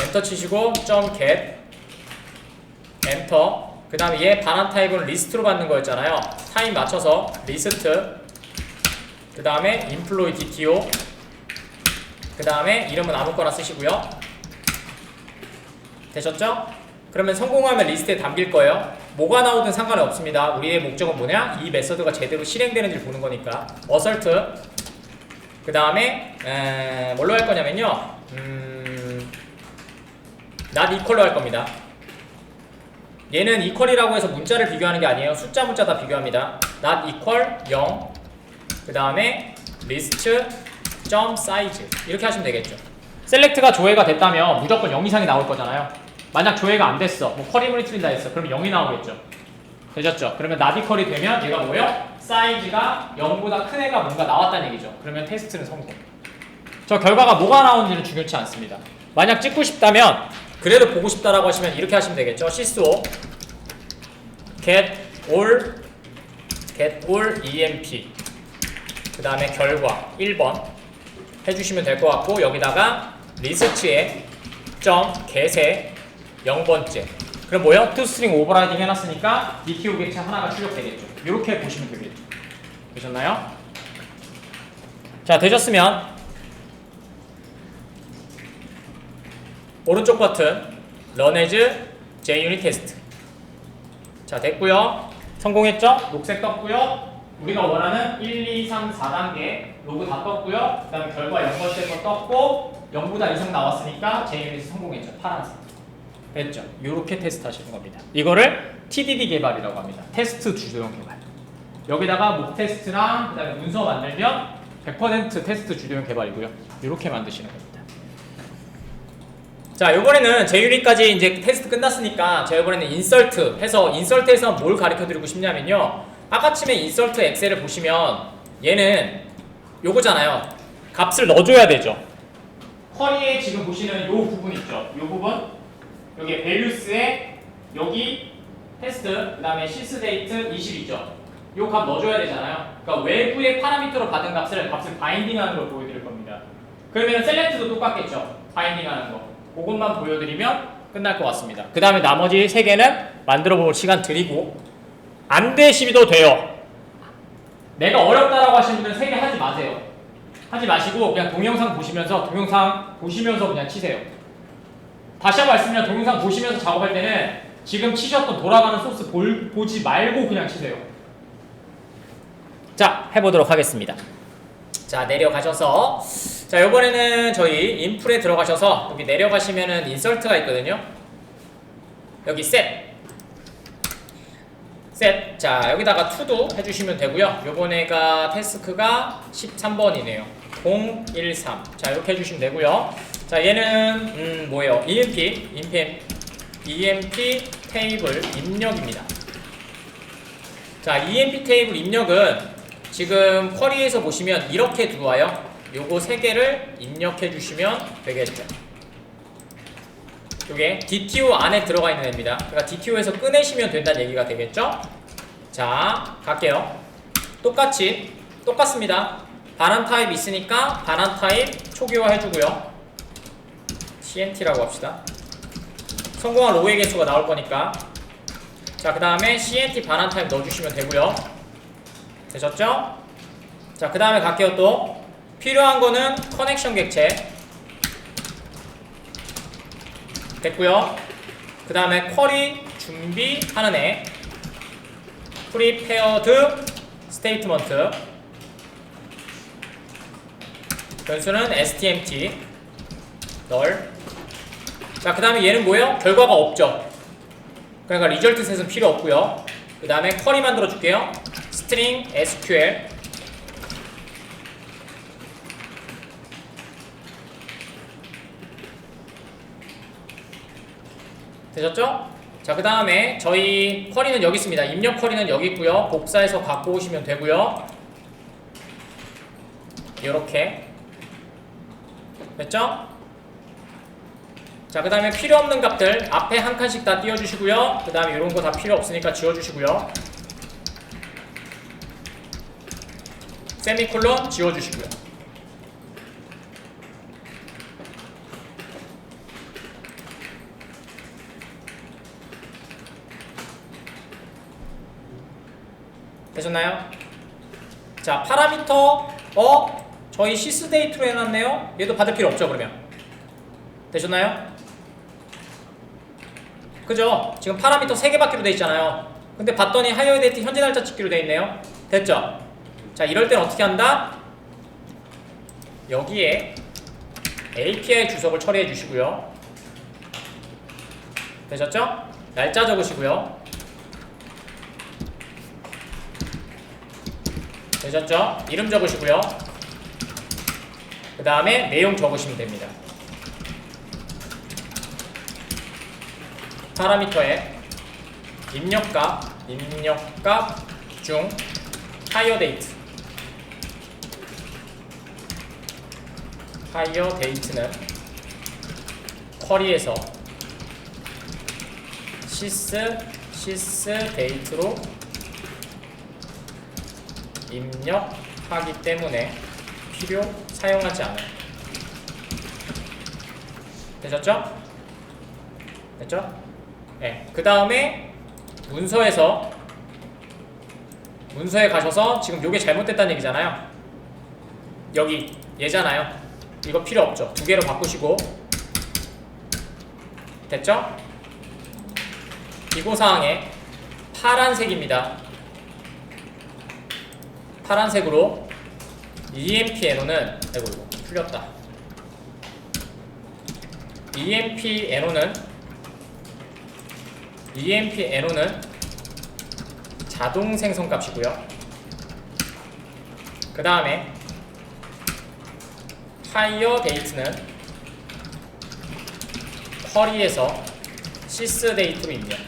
엔터 치시고 .get 엔터. 그 다음에 얘 반환 타입은 리스트로 받는 거였잖아요. 타입 맞춰서 리스트. 그 다음에 인플로이 DTO. 그 다음에 이름은 아무거나 쓰시고요. 되셨죠? 그러면 성공하면 리스트에 담길 거예요. 뭐가 나오든 상관이 없습니다. 우리의 목적은 뭐냐? 이 메서드가 제대로 실행되는지를 보는 거니까. 어설트. 그 다음에 뭘로 할 거냐면요. not equal로 할 겁니다. 얘는 equal이라고 해서 문자를 비교하는 게 아니에요. 숫자 다 비교합니다. not equal 0. 그 다음에 list size 이렇게 하시면 되겠죠. 셀렉트가 조회가 됐다면 무조건 0 이상이 나올 거잖아요. 만약 조회가 안 됐어, 뭐 쿼리문이 틀린다 했어, 그럼 0이 나오겠죠. 되셨죠? 그러면 not equal이 되면 얘가 뭐예요? 사이즈가 0보다 큰 애가 뭔가 나왔다는 얘기죠. 그러면 테스트는 성공. 저 결과가 뭐가 나오는지는 중요치 않습니다. 만약 찍고 싶다면 그래도 보고 싶다라고 하시면 이렇게 하시면 되겠죠. sys get all emp 그 다음에 결과 1번 해주시면 될 것 같고 여기다가 리스트에 get에 0번째 그럼 뭐예요? toString 오버라이딩 해놨으니까 DTO 객체 하나가 출력되겠죠. 이렇게 보시면 되겠죠. 되셨나요? 자 되셨으면 오른쪽 버튼 Run as JUnit Test. 자 됐고요. 성공했죠? 녹색 떴고요. 우리가 원하는 1, 2, 3, 4단계 로그 다 떴고요. 그 다음에 결과 0번째 거 떴고 0보다 이상 나왔으니까 JUnit 성공했죠. 파란색. 됐죠? 이렇게 테스트 하시는 겁니다. 이거를 TDD 개발이라고 합니다. 테스트 주도형 개발. 여기다가 목 테스트랑 그 다음에 문서 만들면 100% 테스트 주도형 개발이고요. 이렇게 만드시는 겁니다. 자, 이번에는 JUnit까지 이제 테스트 끝났으니까 제가 이번에는 인설트 해서 인설트에서 뭘 가르쳐 드리고 싶냐면요. 아까쯤에 인설트 엑셀을 보시면 얘는 요거잖아요. 값을 넣어줘야 되죠. 쿼리에 지금 보시는 요 부분 있죠. 요 부분 여기 values에 여기 테스트 그 다음에 sysdate 20이죠. 요 값 넣어줘야 되잖아요. 그러니까 외부의 파라미터로 받은 값을 바인딩하는 걸 보여드릴 겁니다. 그러면 셀렉트도 똑같겠죠. 바인딩하는 거. 그것만 보여드리면 끝날 것 같습니다. 그 다음에 나머지 3개는 만들어 볼 시간 드리고 안 되시도 돼요. 내가 어렵다라고 하시는 분은 3개 하지 마세요. 하지 마시고 그냥 동영상 보시면서 그냥 치세요. 다시 한번 말씀드리면 동영상 보시면서 작업할 때는 지금 치셨던 돌아가는 소스 보지 말고 그냥 치세요. 자, 해보도록 하겠습니다. 자, 내려가셔서 자, 이번에는 저희 인풀에 들어가셔서 여기 내려가시면은 인설트가 있거든요. 여기 셋. 자, 여기다가 to도 해주시면 되고요. 요번에가 태스크가 13번이네요. 013. 자, 이렇게 해주시면 되고요. 자, 얘는 뭐예요? EMP 테이블 입력입니다. 자, EMP 테이블 입력은 지금 쿼리에서 보시면 이렇게 들어와요. 요거 3개를 입력해 주시면 되겠죠. 요게 DTO 안에 들어가 있는 애입니다. 그러니까 DTO에서 꺼내시면 된다는 얘기가 되겠죠. 자, 갈게요. 똑같습니다. 반환 타입 있으니까 반환 타입 초기화 해주고요. CNT라고 합시다. 성공한 로우의 개수가 나올 거니까. 자, 그 다음에 CNT 반환 타입 넣어주시면 되고요. 되셨죠? 자, 그 다음에 갈게요. 또 필요한 거는 커넥션 객체 됐고요. 그 다음에 쿼리 준비하는 애 프리페어드 스테이트먼트 변수는 stmt 널. 자, 그 다음에 얘는 뭐예요? 결과가 없죠. 그러니까 리절트 셋은 필요 없고요. 그 다음에 쿼리 만들어 줄게요. string sql 되셨죠? 자, 그 다음에 저희 쿼리는 여기 있습니다. 입력 쿼리는 여기 있고요. 복사해서 갖고 오시면 되고요. 이렇게 됐죠? 자, 그 다음에 필요 없는 값들 앞에 한 칸씩 다 띄워주시고요. 그 다음에 이런 거 다 필요 없으니까 지워주시고요. 세미콜론 지워주시고요. 되셨나요? 자, 파라미터 저희 시스데이트로 해놨네요. 얘도 받을 필요 없죠. 그러면 되셨나요? 그죠? 지금 파라미터 3개 받기로 돼 있잖아요. 근데 봤더니 하이어 데이트 현재 날짜 찍기로 돼 있네요. 됐죠? 자, 이럴 땐 어떻게 한다? 여기에 API 주석을 처리해 주시고요. 되셨죠? 날짜 적으시고요. 되셨죠? 이름 적으시고요. 그 다음에 내용 적으시면 됩니다. 파라미터에 입력값 중 higher date는 쿼리에서 sysdate로 입력하기 때문에 사용하지 않아요. 되셨죠? 됐죠? 네. 그 다음에 문서에 가셔서 지금 요게 잘못됐다는 얘기잖아요. 여기 얘잖아요. 이거 필요 없죠. 2개로 바꾸시고 됐죠? 기고사항에 파란색입니다. 파란색으로 EMP NO는 아이고 이거 풀렸다. EMP NO는 자동 생성 값이고요. 그 다음에 higher date는 쿼리에서 sysdate로 입력.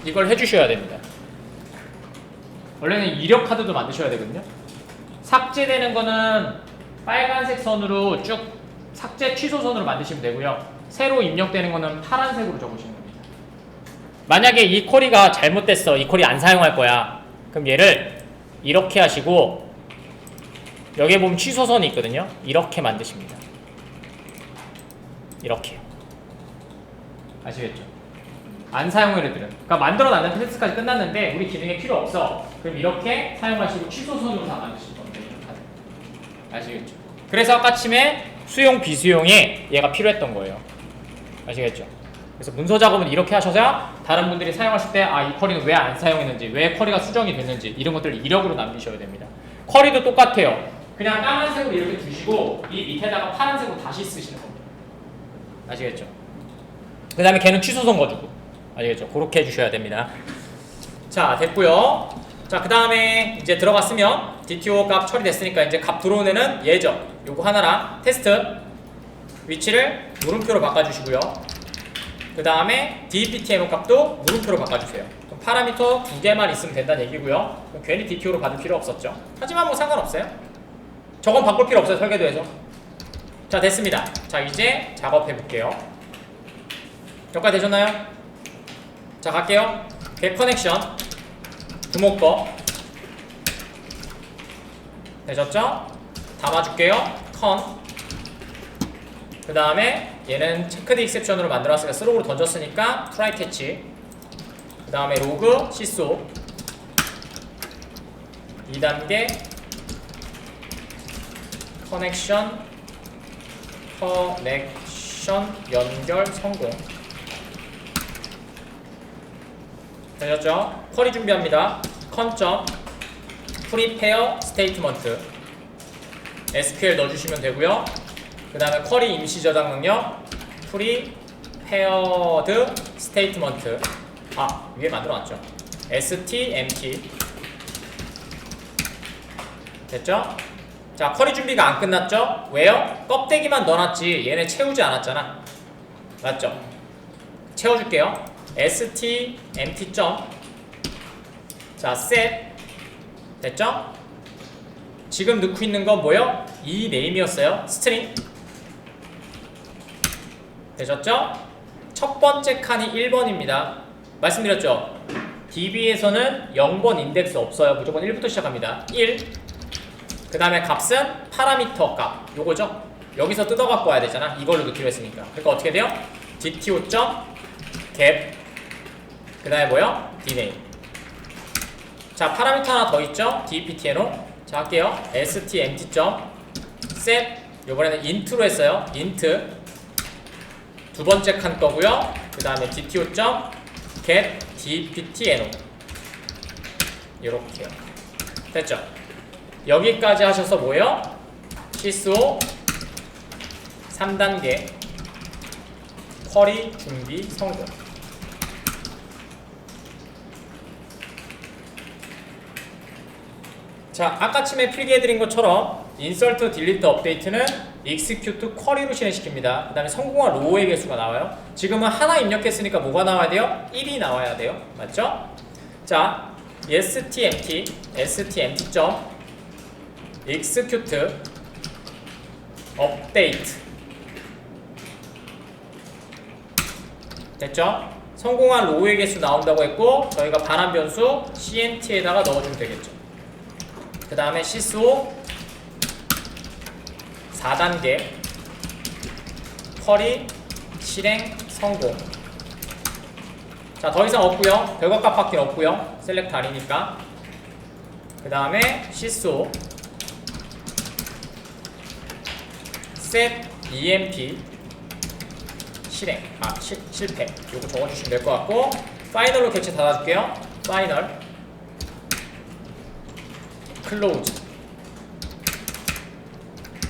이걸 해주셔야 됩니다. 원래는 이력 카드도 만드셔야 되거든요. 삭제되는 거는 빨간색 선으로 쭉 삭제 취소 선으로 만드시면 되고요. 새로 입력되는 거는 파란색으로 적으시면 됩니다. 만약에 이 쿼리가 잘못됐어. 이 쿼리 안 사용할 거야. 그럼 얘를 이렇게 하시고 여기에 보면 취소선이 있거든요. 이렇게 만드십니다. 이렇게. 아시겠죠? 안 사용할 애들은. 그러니까 만들어놨는 테스트까지 끝났는데 우리 기능에 필요 없어. 그럼 이렇게 사용하시고 취소선으로 다 만드실 겁니다. 아시겠죠? 그래서 아까 침에 수용 비수용에 얘가 필요했던 거예요. 아시겠죠? 그래서 문서 작업은 이렇게 하셔야 다른 분들이 사용하실 때 이 쿼리는 왜 안 사용했는지, 왜 쿼리가 수정이 됐는지 이런 것들을 이력으로 남기셔야 됩니다. 쿼리도 똑같아요. 그냥 까만색으로 이렇게 두시고 이 밑에다가 파란색으로 다시 쓰시는 겁니다. 아시겠죠? 그 다음에 걔는 취소선 거주고. 아시겠죠? 그렇게 해주셔야 됩니다. 자, 됐고요. 자, 그 다음에 이제 들어갔으면 DTO 값 처리됐으니까 이제 값 들어온 애는 얘죠. 요거 하나랑 테스트 위치를 물음표로 바꿔주시고요. 그 다음에 DPTM 값도 물음표로 바꿔주세요. 그럼 파라미터 2개만 있으면 된다는 얘기고요. 그럼 괜히 DTO로 받을 필요 없었죠. 하지만 뭐 상관없어요. 저건 바꿀 필요 없어요. 설계도에서. 자, 됐습니다. 자, 이제 작업해 볼게요. 여기까지 되셨나요? 자, 갈게요. 겟 커넥션 두목거 되셨죠? 담아줄게요. 컨. 그 다음에 얘는 체크드 익셉션으로 만들었으니까 스로우로 던졌으니까 트라이 캐치. 그 다음에 로그 시소 2단계 커넥션 연결 성공. 되셨죠? 쿼리 준비합니다. 컨점 프리페어 스테이트먼트 SQL 넣어주시면 되고요. 그 다음에 쿼리 임시 저장 능력 프리페어드 스테이트먼트 위에 만들어놨죠. stmt 됐죠? 자, 쿼리 준비가 안 끝났죠? 왜요? 껍데기만 넣어놨지 얘네 채우지 않았잖아. 맞죠? 채워줄게요. stmt 자, set 됐죠? 지금 넣고 있는 건 뭐요? 이 네임이었어요. 스트링 되셨죠? 첫 번째 칸이 1번입니다. 말씀드렸죠? DB에서는 0번 인덱스 없어요. 무조건 1부터 시작합니다. 1. 그 다음에 값은 파라미터 값. 요거죠? 여기서 뜯어갖고 와야 되잖아. 이걸로 넣기로 했으니까. 그러니까 어떻게 돼요? DTO.get 그 다음에 뭐요? dname. 자, 파라미터 하나 더 있죠? dptno. 자, 할게요. stmt.set 요번에는 int로 했어요. int 두 번째 칸 거고요. 그 다음에 dto.get dptno 요렇게요. 됐죠? 여기까지 하셔서 뭐예요? 시스오 3단계 쿼리 준비 성공. 자, 아까쯤에 필기해드린 것처럼 인설트, 딜리트, 업데이트는 execute 쿼리로 실행시킵니다. 그 다음에 성공한 로우의 개수가 나와요. 지금은 하나 입력했으니까 뭐가 나와야 돼요? 1이 나와야 돼요. 맞죠? 자, stmt execute update 됐죠? 성공한 로우의 개수 나온다고 했고 저희가 반환 변수 cnt에다가 넣어주면 되겠죠. 그 다음에 시스오 4단계 쿼리 실행 성공. 자, 더 이상 없고요. 별것값 밖에 없고요. 셀렉트 아니니까. 그 다음에 시스오 set emp 실행 실패. 요거 적어주시면 될 것 같고 파이널로 객체 닫아줄게요. 파이널 클로즈.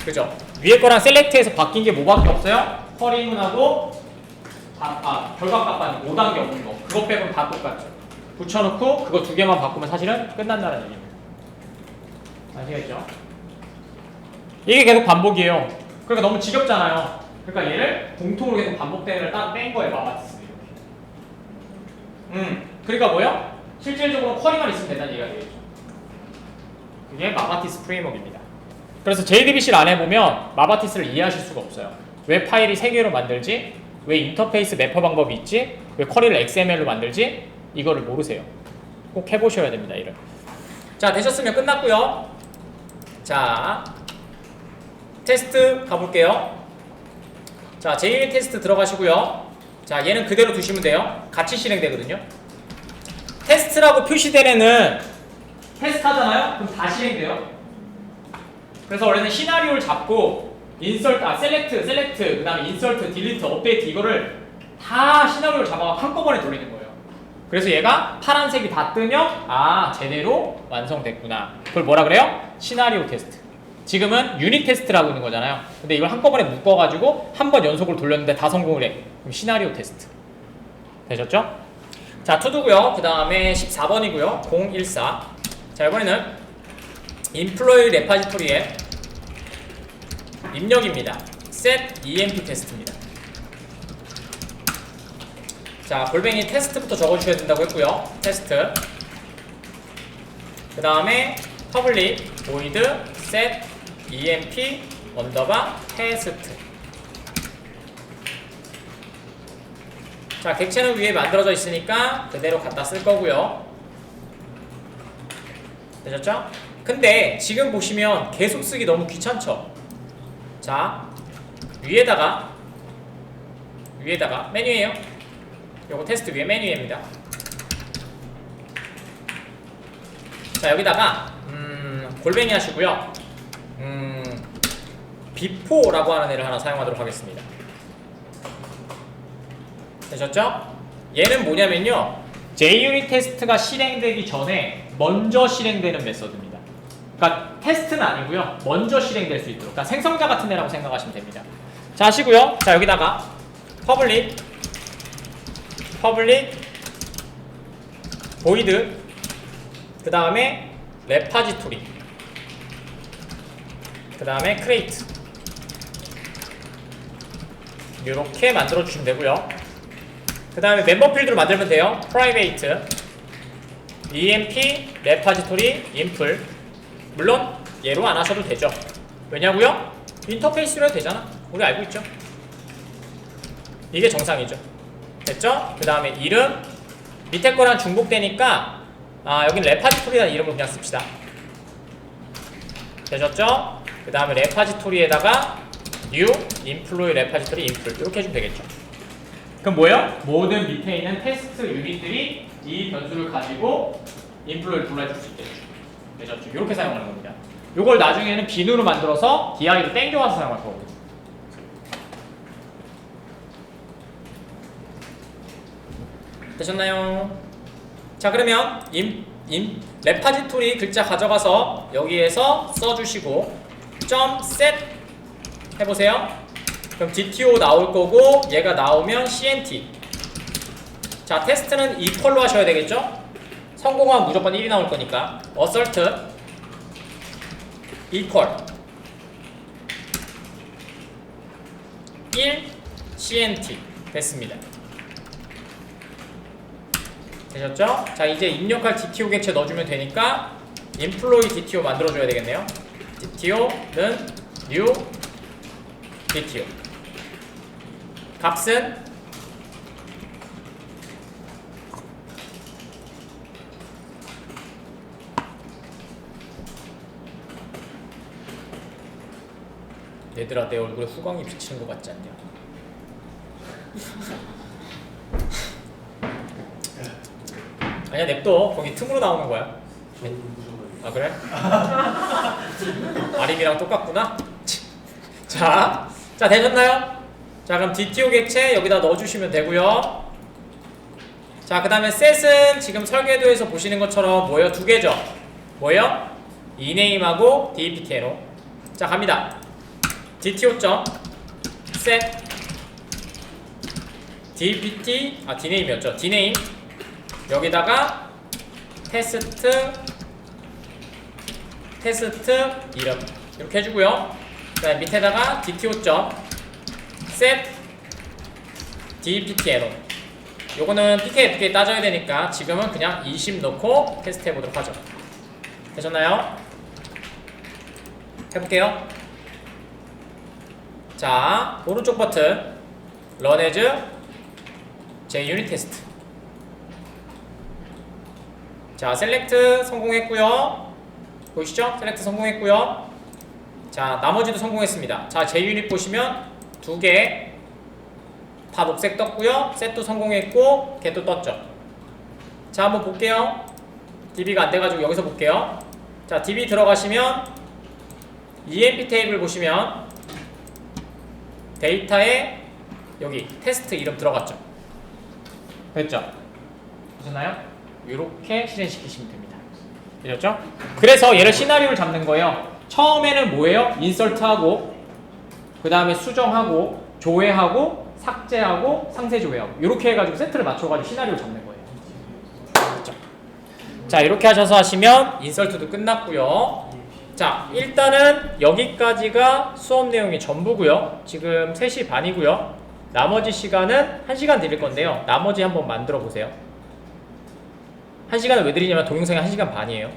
그죠? 위에 거랑 셀렉트에서 바뀐 게 뭐밖에 없어요? 쿼리문하고 결과값 받는 5단계 없는 거. 그거 빼고는 다 똑같죠. 붙여놓고 그거 두 개만 바꾸면 사실은 끝난다는 얘기입니다. 아시겠죠? 이게 계속 반복이에요. 그러니까 너무 지겹잖아요. 그러니까 얘를 공통으로 계속 반복되는 걸 따로 뺀 거예요. 마바티스 이렇게. 그러니까 뭐요? 실질적으로 쿼리만 있으면 된다는 얘기가 되겠죠. 그게 마바티스 프레임워크입니다. 그래서 JDBC를 안 해보면 마바티스를 이해하실 수가 없어요. 왜 파일이 3개로 만들지? 왜 인터페이스 매퍼 방법이 있지? 왜 쿼리를 XML로 만들지? 이거를 모르세요. 꼭 해보셔야 됩니다. 이를. 자, 되셨으면 끝났고요. 자, 테스트 가볼게요. 자, 제1 테스트 들어가시고요. 자, 얘는 그대로 두시면 돼요. 같이 실행되거든요. 테스트라고 표시된 애는 테스트 하잖아요? 그럼 다 실행돼요. 그래서 원래는 시나리오를 잡고 셀렉트, 그 다음에 인설트, 딜리트, 업데이트 이거를 다 시나리오를 잡아서 한꺼번에 돌리는 거예요. 그래서 얘가 파란색이 다 뜨면 제대로 완성됐구나. 그걸 뭐라 그래요? 시나리오 테스트. 지금은 유닛 테스트라고 있는 거잖아요. 근데 이걸 한꺼번에 묶어가지고 한 번 연속으로 돌렸는데 다 성공을 해. 그럼 시나리오 테스트. 되셨죠? 자, 투두고요. 그 다음에 14번이고요. 014. 자, 이번에는 인플로이 레파지토리의 입력입니다. set EMP 테스트입니다. 자, 골뱅이 테스트부터 적어주셔야 된다고 했고요. 테스트. 그 다음에 public void set EMP 언더바 테스트. 자, 객체는 위에 만들어져 있으니까 그대로 갖다 쓸 거고요. 되셨죠? 근데 지금 보시면 계속 쓰기 너무 귀찮죠? 자, 위에다가 메뉴예요. 요거 테스트 위에 메뉴입니다. 자, 여기다가 골뱅이 하시고요. 비포라고 하는 애를 하나 사용하도록 하겠습니다. 되셨죠? 얘는 뭐냐면요, JUnit 테스트가 실행되기 전에 먼저 실행되는 메서드입니다. 그러니까 테스트는 아니고요, 먼저 실행될 수 있도록, 그러니까 생성자 같은 애라고 생각하시면 됩니다. 자, 하시고요. 자, 여기다가 public void 그 다음에 repository 그 다음에 create 이렇게 만들어 주시면 되고요. 그 다음에 멤버 필드로 만들면 돼요. private emp repository infl. 물론 얘로 안 하셔도 되죠. 왜냐고요? 인터페이스로 해도 되잖아. 우리 알고 있죠? 이게 정상이죠. 됐죠? 그 다음에 이름 밑에 거랑 중복되니까 여긴 레파지토리라는 이름을 그냥 씁시다. 되셨죠? 그 다음에 레파지토리에다가 new employee repository infl 이렇게 해주면 되겠죠. 그럼 뭐예요? 모든 밑에 있는 테스트 유닛들이 이 변수를 가지고 인플로이를 불러줄 수 있겠죠. 되셨죠? 이렇게 사용하는 겁니다. 이걸 나중에는 빈으로 만들어서 di로 땡겨와서 사용할 거거든요. 되셨나요? 자, 그러면 레파지토리 글자 가져가서 여기에서 써주시고 .set 해보세요. 그럼 DTO 나올 거고 얘가 나오면 CNT. 자, 테스트는 equal로 하셔야 되겠죠? 성공하면 무조건 1이 나올 거니까 assert equal 1 CNT 됐습니다. 되셨죠? 자, 이제 입력할 DTO 객체 넣어주면 되니까 employee DTO 만들어줘야 되겠네요. DTO는 new DTO. 값은 얘들아, 내 얼굴에 후광이 비치는 것 같지 않냐? 아니야, 냅둬. 거기 틈으로 나오는 거야. 아, 그래? 아림이랑 똑같구나? 자, 되셨나요? 자, 그럼 DTO 객체 여기다 넣어주시면 되고요. 자, 그 다음에 set은 지금 설계도에서 보시는 것처럼 뭐예요? 두 개죠? 뭐예요? ename하고 deptno. 자, 갑니다. DTO.set dpt dname이었죠? dname 여기다가 테스트 이름 이렇게 해주고요. 그 다음에 밑에다가 DTO.set dptno. 요거는 PK 따져야 되니까 지금은 그냥 20 넣고 테스트 해보도록 하죠. 되셨나요? 해볼게요. 자, 오른쪽 버튼 Run as JUnit 테스트. 자, 셀렉트 성공했고요. 보이시죠? 셀렉트 성공했고요. 자, 나머지도 성공했습니다. 자, JUnit 보시면 두 개 다 녹색 떴고요. 셋도 성공했고 get도 떴죠. 자, 한번 볼게요. DB가 안 돼가지고 여기서 볼게요. 자, DB 들어가시면 EMP 테이블 보시면 데이터에 여기 테스트 이름 들어갔죠. 됐죠? 보셨나요? 이렇게 실행시키시면 됩니다. 되셨죠? 그래서 얘를 시나리오를 잡는 거예요. 처음에는 뭐예요? 인설트하고 그 다음에 수정하고 조회하고 삭제하고 상세 조회하고 이렇게 해가지고 세트를 맞춰가지고 시나리오를 잡는 거예요. 자, 이렇게 하셔서 하시면 인설트도 끝났고요. 자, 일단은 여기까지가 수업 내용이 전부고요. 지금 3시 반이고요. 나머지 시간은 1시간 드릴 건데요. 나머지 한번 만들어 보세요. 1시간을 왜 드리냐면 동영상이 1시간 반이에요.